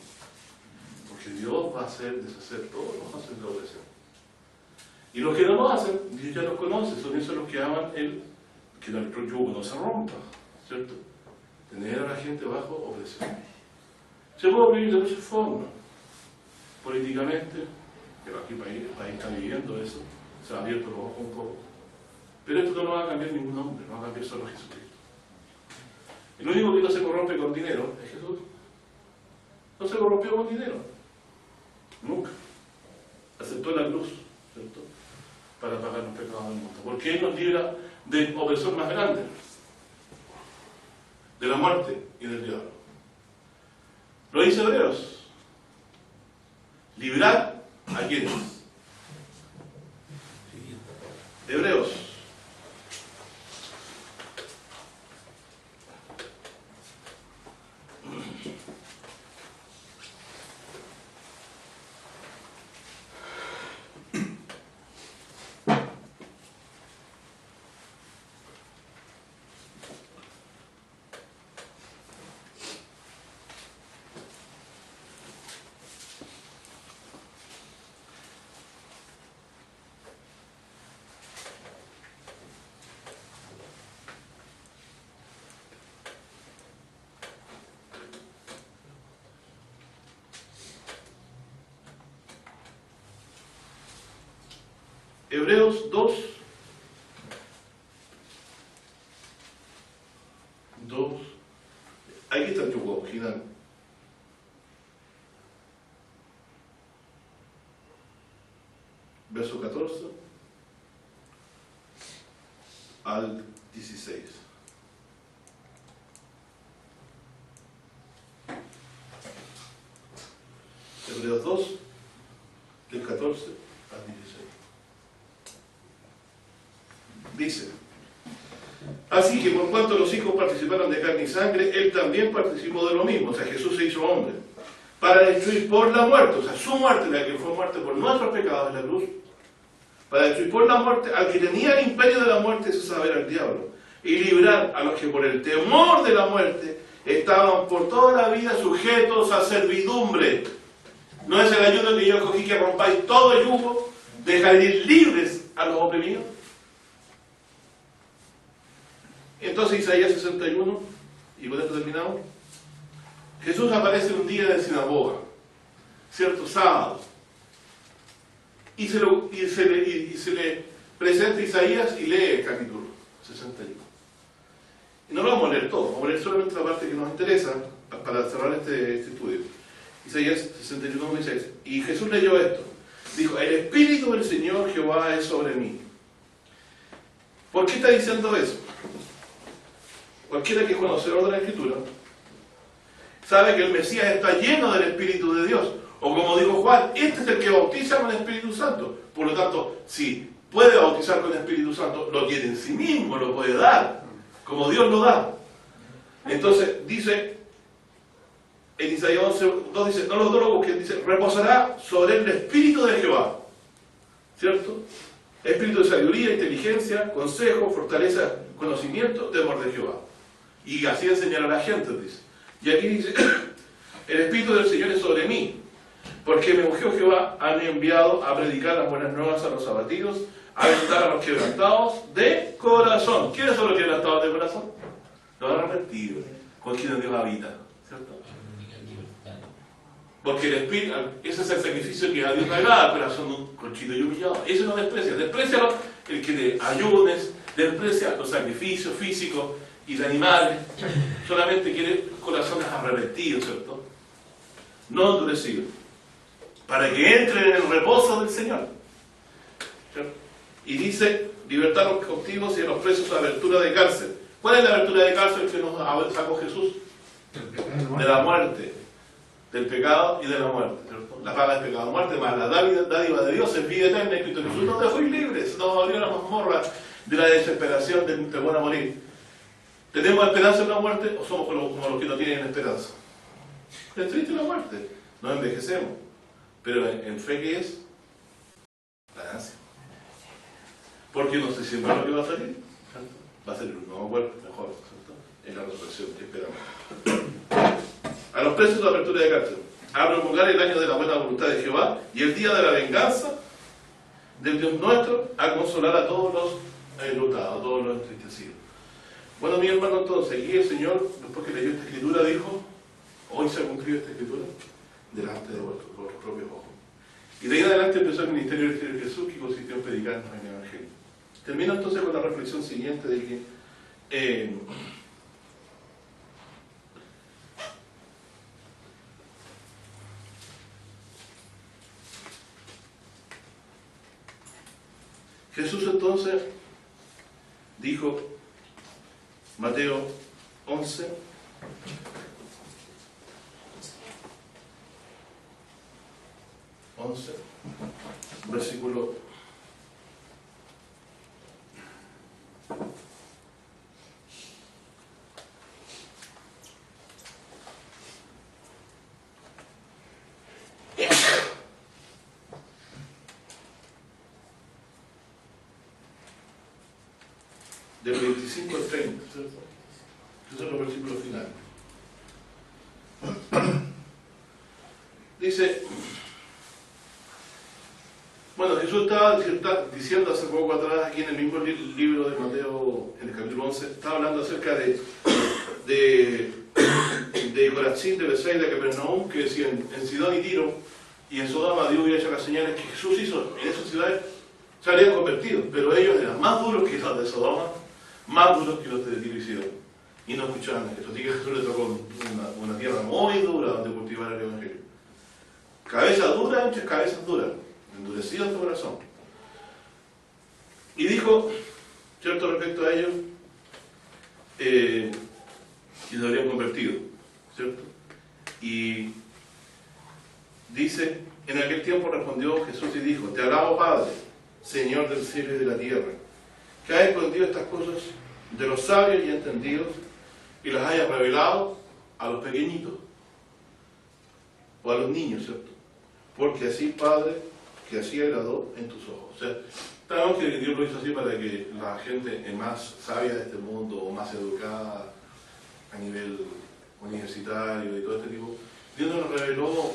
Porque Dios va a hacer deshacer todos los haces de opresión. Y los que no lo hacen, Dios ya los conoce, son esos los que aman que nuestro yugo no se rompa, ¿cierto? Tener a la gente bajo opresión. Se puede vivir de muchas formas. Políticamente, que aquí el país está viviendo eso, se ha abierto los ojos un poco. Pero esto no lo va a cambiar ningún hombre, no va a cambiar solo Jesucristo. El único que no se corrompe con dinero es Jesús. No se corrompió con dinero. Nunca. Aceptó la cruz, ¿cierto? Para pagar los pecados del mundo. Porque Él nos libra de opresión más grande. De la muerte y del diablo. Lo dice Hebreos. Librar a quienes. Hebreos. Hebreos 2, aquí está el yugo original. Verso 14 al 16. Hebreos 2, del 14 al 16. Dice: así que por cuanto los hijos participaron de carne y sangre, él también participó de lo mismo. O sea, Jesús se hizo hombre para destruir por la muerte, o sea, su muerte, la que fue muerte por nuestros pecados en la cruz, para destruir por la muerte al que tenía el imperio de la muerte, eso es saber al diablo, y librar a los que por el temor de la muerte estaban por toda la vida sujetos a servidumbre. ¿No es el ayuno que yo cogí que rompáis todo el yugo, dejar ir libres a los oprimidos? Entonces Isaías 61, y con esto terminamos. Jesús aparece un día de sinagoga, cierto sábado, y se le presenta Isaías y lee el capítulo 61. Y no lo vamos a leer todo, vamos a leer solamente la parte que nos interesa para cerrar este estudio. Isaías 61, 16. Y Jesús leyó esto. Dijo: el Espíritu del Señor Jehová es sobre mí. ¿Por qué está diciendo eso? Cualquiera que es conocedor de la Escritura sabe que el Mesías está lleno del Espíritu de Dios. O como dijo Juan, este es el que bautiza con el Espíritu Santo. Por lo tanto, si puede bautizar con el Espíritu Santo, lo tiene en sí mismo, lo puede dar, como Dios lo da. Entonces dice, en Isaías 11:2 dice, no lo busquen, dice, reposará sobre él el Espíritu de Jehová. ¿Cierto? Espíritu de sabiduría, inteligencia, consejo, fortaleza, conocimiento, temor de Jehová. Y así enseñar a la gente, dice. Y aquí dice, el Espíritu del Señor es sobre mí, porque me ungió Jehová, han enviado a predicar las buenas nuevas a los abatidos, a vendar a los quebrantados de corazón. ¿Quiénes son los quebrantados de corazón? Los arrepentidos, con quienes Dios habita, ¿cierto? Porque el Espíritu, ese es el sacrificio que a Dios le agrada, pero son un conchito y humillado. Eso no desprecia. Desprecia el que te ayunes, desprecia los sacrificios físicos y de animales. Solamente quiere corazones arrepentidos, ¿cierto? No endurecidos. Para que entren en el reposo del Señor. ¿Cierto? Y dice, libertar a los cautivos y a los presos a abertura de cárcel. ¿Cuál es la abertura de cárcel que nos sacó Jesús? De la muerte, del pecado y de la muerte, ¿cierto? La paga del pecado, muerte, más la dádiva de Dios es vida eterna. Y Cristo Jesús nos dejó libres, nos abrió la mazmorra de la desesperación de temor a morir. ¿Tenemos esperanza en la muerte o somos como los que no tienen esperanza? Es triste la muerte, no envejecemos, pero en fe, ¿qué es? Ganancia. Porque no sé si es lo que va a salir, ¿cierto? Va a ser un nuevo cuerpo, mejor, ¿cierto? En la resurrección que esperamos. A los presos de apertura de cárcel, a promulgar el año de la buena voluntad de Jehová y el día de la venganza del Dios nuestro, a consolar a todos los enlutados, a todos los entristecidos. Bueno, mi hermano, entonces, aquí el Señor, después que leyó esta escritura, dijo: hoy se ha cumplido esta escritura delante de vuestros propios ojos. Y de ahí en adelante empezó el ministerio de Jesús, que consistió en predicarnos en el Evangelio. Termino entonces con la reflexión siguiente de que Jesús entonces dijo, Mateo 11, versículo 25 al 30, ¿cierto? Esos son los versículos finales. Dice, bueno, Jesús estaba diciendo hace poco atrás, aquí en el mismo libro de Mateo, en el capítulo 11, estaba hablando acerca de Corazín, de Bethsaida, de Capernaum, que decían en Sidón y Tiro y en Sodoma Dios hubiera hecho las señales que Jesús hizo en esas ciudades, se habrían convertido, pero ellos eran más duros que los de Sodoma, más duros que los de Tiro y Sidón, y no escuchaban a Jesús. Así que Jesús le tocó una tierra muy dura donde cultivar el Evangelio. Cabeza dura entre cabezas duras, endurecido en tu corazón. Y dijo, ¿cierto?, respecto a ellos, que se habrían convertido, ¿cierto? Y dice, en aquel tiempo respondió Jesús y dijo, te alabo, Padre, Señor del cielo y de la tierra, que has escondido estas cosas de los sabios y entendidos y las hayas revelado a los pequeñitos o a los niños, ¿cierto? Porque así, Padre, que así agradó en tus ojos. O sea, sabemos que Dios lo hizo así para que la gente más sabia de este mundo o más educada a nivel universitario y todo este tipo, Dios nos reveló,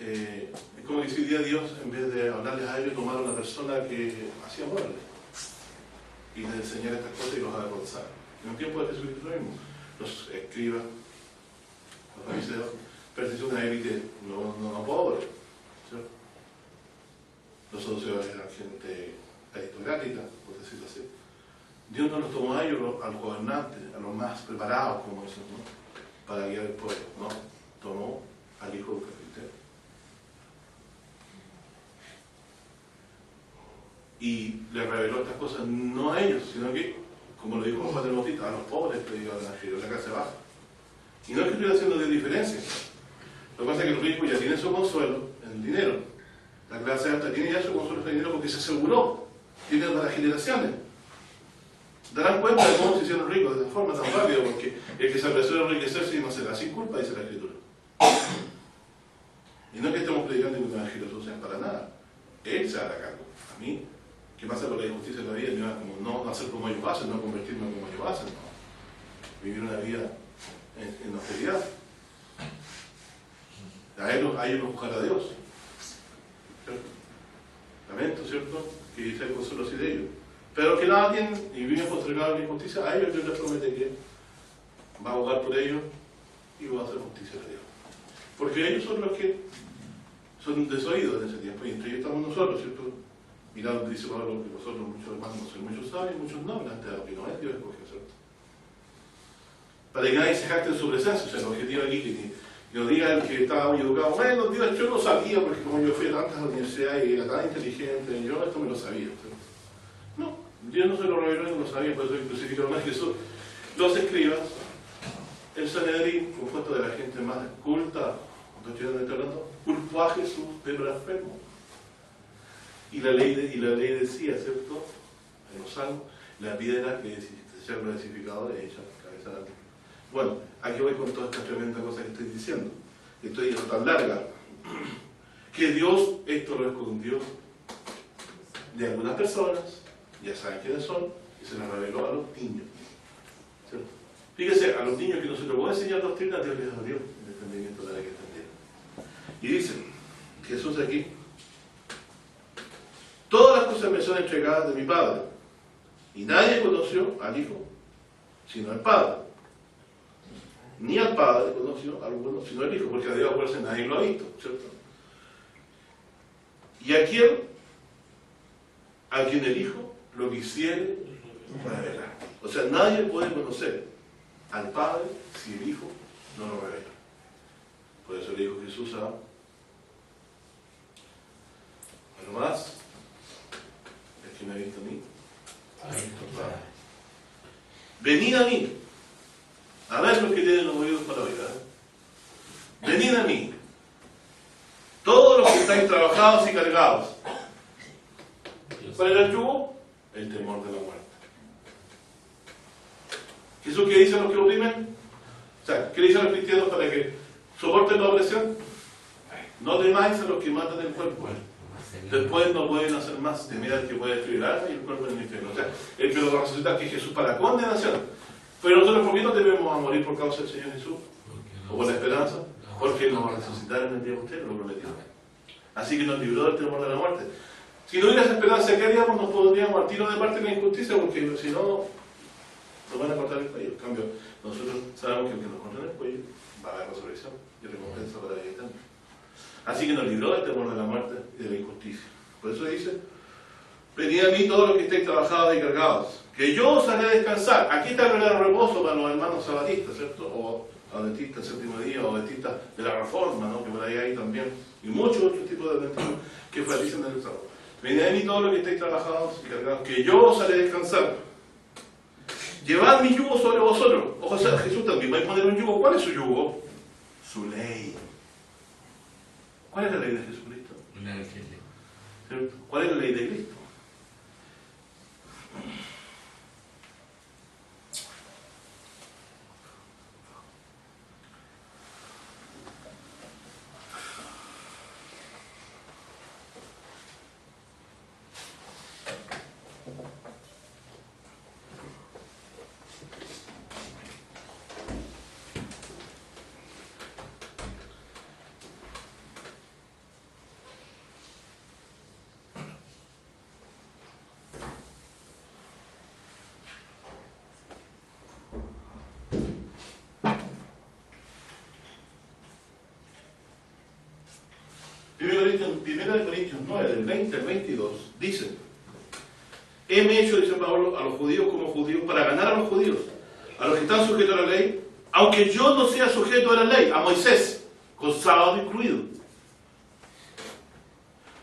es como que si hoy día Dios, en vez de hablarles a ellos, tomaron a una persona que hacía muebles y les enseñar estas cosas y los avergonzar. En un tiempo de Jesucristo mismo, los escribas, los fariseos, pertenecían a una élite no pobre, ¿cierto? Los saduceos eran gente aristocrática, por decirlo así. Dios no los tomó a ellos, a los gobernantes, a los más preparados, como dicen, ¿no?, para guiar el pueblo, no, tomó al hijo de un carpintero. Y le reveló estas cosas no a ellos, sino que, como lo dijo Juan de Bautista, a los pobres predicaba el evangelio, la clase baja. Y no es que estuviera haciendo de diferencia. Lo que pasa es que los ricos ya tienen su consuelo en el dinero. La clase alta tiene ya su consuelo en el dinero porque se aseguró, tiene para generaciones. Darán cuenta de cómo se hicieron ricos de esta forma tan rápido, porque el que se apresura a enriquecerse y no se da sin culpa, dice la Escritura. Y no es que estemos predicando un evangelio social para nada. Él se hará cargo. A mí, ¿qué pasa con la injusticia en la vida? No hacer como ellos hacen, no convertirme como ellos hacen, no. Vivir una vida en austeridad. A ellos los buscará Dios. ¿Cierto? Lamento, ¿cierto?, que dice el consuelo así de ellos. Pero que nada tienen y viven postergados en la injusticia, a ellos Dios les promete que va a abogar por ellos y va a hacer justicia a Dios. Porque ellos son los que son desoídos en ese tiempo, y entre ellos estamos nosotros, ¿cierto? Mirad, dice Pablo, que nosotros, muchos hermanos, somos muchos sabios y muchos no, delante de lo que no es Dios escogió, ¿cierto? Para que nadie se jacte en su presencia. O sea, el objetivo aquí que no diga el que estaba muy educado, bueno, Dios, yo no sabía, porque como yo fui a tantas universidades y era tan inteligente, yo esto me lo sabía, ¿cierto? No, Dios no se lo reveló y no lo sabía, por eso crucificaron a Jesús. Los escribas, el Sanedrín, compuesto de la gente más culta, doctrinalmente hablando, culpó a Jesús de blasfemo. Y la ley decía, ¿cierto?, en los salmos, la piedra que se llama edificador es hecha cabeza de árbol. Bueno, aquí voy con toda esta tremenda cosa que estoy diciendo. Estoy tan larga. Que Dios esto lo escondió de algunas personas, ya saben quiénes son, y se lo reveló a los niños, ¿cierto? Fíjese, a los niños que no se les puede enseñar doctrina, Dios les dio el entendimiento de la que entendieron. Y dice Jesús aquí, todas las cosas me son entregadas de mi Padre, y nadie conoció al Hijo, sino al Padre. Ni al Padre conoció al Hijo, sino al Hijo, porque a Dios, acuérdense, nadie lo ha visto, ¿cierto? Y a quien el Hijo lo quisiere revelar. O sea, nadie puede conocer al Padre si el Hijo no lo revela. Por eso le dijo Jesús a lo más, el que me ha visto a mí, ha visto al Padre. Venid a mí, a ver los que tienen los oídos para oír. Venid a mí, todos los que estáis trabajados y cargados. ¿Cuál era el yugo? El temor de la muerte. ¿Jesús qué dice a los que oprimen? O sea, ¿qué dice a los cristianos para que soporten la opresión? No temáis a los que matan el cuerpo. Después no pueden hacer más. Temed al que puede destruir el alma y el cuerpo en el infierno. O sea, el que lo va a resucitar, que es Jesús para condenación. Pero nosotros, ¿por qué no debemos a morir por causa del Señor Jesús? ¿O por la esperanza? Porque Él nos va a resucitar en el día de usted, lo prometió. Así que nos libró del temor de la muerte. Si no hubiera esa esperanza, ¿qué haríamos? Nos pondríamos al tiro de parte de la injusticia, porque si no, nos van a cortar el cuello. En cambio, nosotros sabemos que aunque nos corten el cuello, va a haber resurrección y recompensa para la vida eterna. Así que nos libró del temor de la muerte y de la injusticia. Por eso dice, venid a mí todos los que estéis trabajados y cargados, que yo os haré descansar. Aquí está el reposo para los hermanos sabatistas, ¿cierto? O adventistas del séptimo día, o adventistas de la Reforma, ¿no? Que por ahí hay también, y muchos otros tipos de adventistas que enfatizan el sábado. Venid a mí todos los que estéis trabajados y cargados, que yo os haré descansar. Llevad mi yugo sobre vosotros. O sea, Jesús también va a poner un yugo. ¿Cuál es su yugo? Su ley. ¿Cuál es la ley de Jesucristo? ¿Cierto? ¿Cuál es la ley de Cristo? Primera de Corintios 9, del 20 al 22, dice: heme hecho, dice Pablo, a los judíos como judíos para ganar a los judíos, a los que están sujetos a la ley, aunque yo no sea sujeto a la ley, a Moisés, con sábado incluido.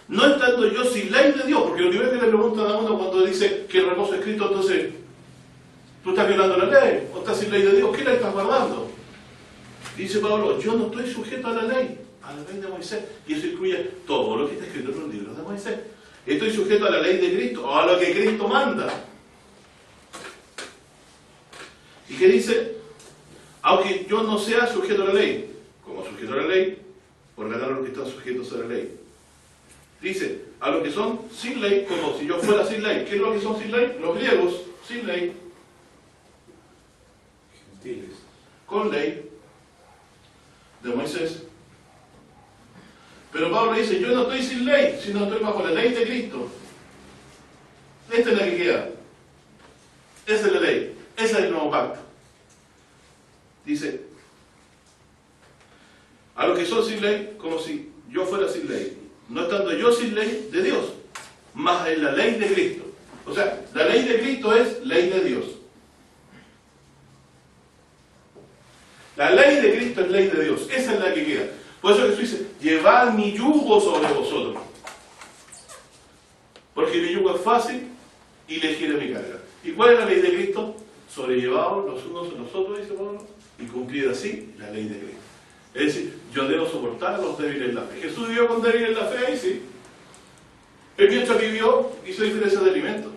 No estando yo sin ley de Dios, porque lo primero que le preguntan a uno cuando dice que el reposo es Cristo, entonces, ¿tú estás violando la ley? ¿O estás sin ley de Dios? ¿Qué ley estás guardando? Dice Pablo: yo no estoy sujeto a la ley de Moisés, y eso incluye todo lo que está escrito en los libros de Moisés. Estoy sujeto a la ley de Cristo, o a lo que Cristo manda. ¿Y qué dice? Aunque yo no sea sujeto a la ley, como sujeto a la ley, por ganar a los que están sujetos a la ley. Dice, a los que son sin ley, como si yo fuera sin ley. ¿Qué es lo que son sin ley? Los griegos, sin ley. Gentiles. Con ley de Moisés. Pero Pablo dice: yo no estoy sin ley, sino estoy bajo la ley de Cristo. Esta es la que queda. Esa es la ley. Ese es el nuevo pacto. Dice: a los que son sin ley, como si yo fuera sin ley. No estando yo sin ley de Dios, más en la ley de Cristo. O sea, la ley de Cristo es ley de Dios. La ley de Cristo es ley de Dios. Esa es la que queda. Por eso Jesús dice: llevad mi yugo sobre vosotros. Porque mi yugo es fácil y ligera mi carga. ¿Y cuál es la ley de Cristo? Sobrellevados los unos a los otros, dice Pablo, y cumplir así la ley de Cristo. Es decir, yo debo soportar a los débiles en la fe. Jesús vivió con débiles en la fe, ahí sí. El mientras vivió, hizo diferencia de alimentos.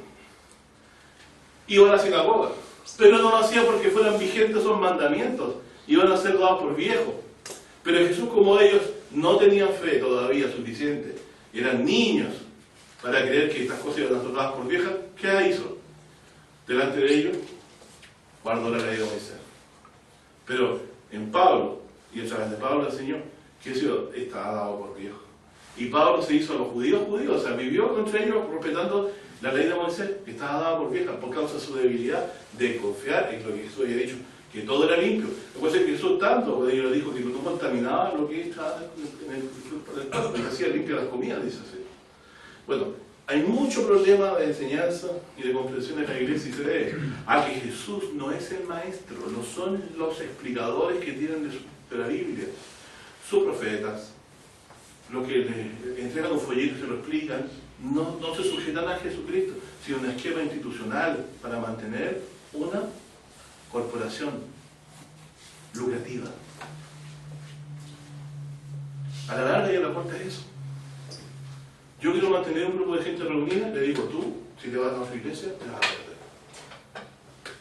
Iba a la sinagoga, pero no lo hacía porque fueran vigentes esos mandamientos. Iban a ser dados por viejos. Pero Jesús, como ellos no tenían fe todavía suficiente, eran niños para creer que estas cosas iban a ser dadas por viejas, ¿qué hizo? Delante de ellos, guardó la ley de Moisés. Pero en Pablo, y a través de Pablo el Señor, que eso estaba dado por viejo. Y Pablo se hizo a los judíos, o sea, vivió contra ellos respetando la ley de Moisés, que estaba dada por vieja, por causa de su debilidad de confiar en lo que Jesús había dicho, que todo era limpio. Lo que Jesús tanto, porque Dios dijo que no contaminaba lo que estaba en el cuerpo, que hacía limpia las comidas, dice así. Bueno, hay mucho problema de enseñanza y de comprensión en la iglesia y se debe a que Jesús no es el maestro, no son los explicadores que tienen de la Biblia. Sus profetas, los que le entregan un folleto y se lo explican, no se sujetan a Jesucristo, sino a un esquema institucional para mantener una corporación lucrativa. A la larga y a la corta es eso. Yo quiero mantener un grupo de gente reunida, le digo: tú, si te vas a nuestra iglesia, te vas a perder.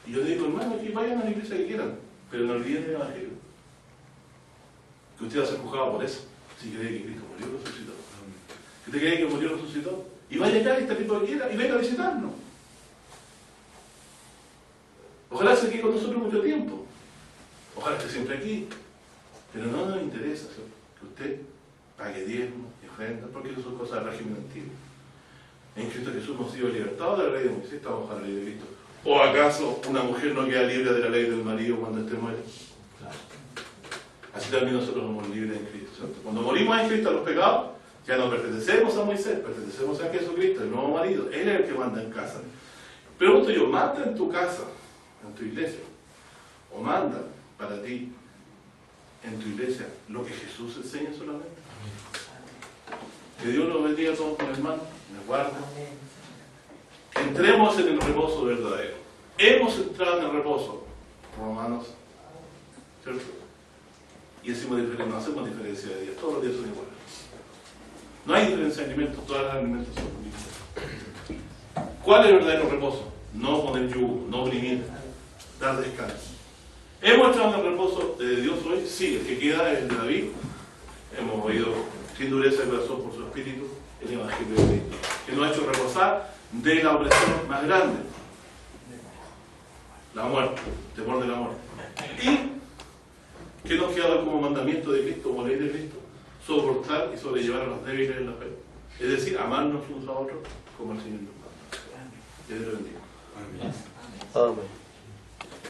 Y yo le digo: hermano, aquí vayan a la iglesia que quieran, pero no olviden el evangelio. Que usted va a ser juzgado por eso, si cree que Cristo murió y resucitó. Que usted cree que murió y resucitó. Y vaya acá, este tipo que quiera, y venga a visitarnos. Ojalá esté aquí con nosotros mucho tiempo. Ojalá esté siempre aquí. Pero no nos interesa, ¿cierto?, que usted pague diezmo y ofrenda, porque eso son cosas del régimen antiguo. En Cristo Jesús hemos sido libertados de la ley de Moisés, estamos bajo la ley de Cristo. ¿O acaso una mujer no queda libre de la ley del marido cuando éste muere? Así también nosotros somos libres en Cristo, ¿cierto? Cuando morimos en Cristo a los pecados, Ya no pertenecemos a Moisés, pertenecemos a Jesucristo, el nuevo marido. Él es el que manda en casa. Pregunto yo, ¿manda en tu casa, en tu iglesia? ¿O manda para ti, en tu iglesia, lo que Jesús enseña solamente? Que Dios nos bendiga a todos, hermanos, nos guarde. Entremos en el reposo verdadero. Hemos entrado en el reposo, Romanos, ¿cierto? Y no hacemos diferencia de días, todos los días son iguales. No hay diferencia de alimentos, todos los alimentos son mismos. ¿Cuál es el verdadero reposo? No poner yugo, no oprimir, dar descanso. ¿Hemos entrado en el reposo de Dios hoy? Sí, el que queda es el de David. Hemos oído sin dureza de corazón por su espíritu el Evangelio de Cristo, que nos ha hecho reposar de la opresión más grande, la muerte, el temor de la muerte. ¿Y qué nos queda como mandamiento de Cristo, como ley de Cristo? Soportar y sobrellevar a los débiles en la fe. Es decir, amarnos unos a otros como el Señor nos manda. Que Dios los bendiga. Amén. Amén.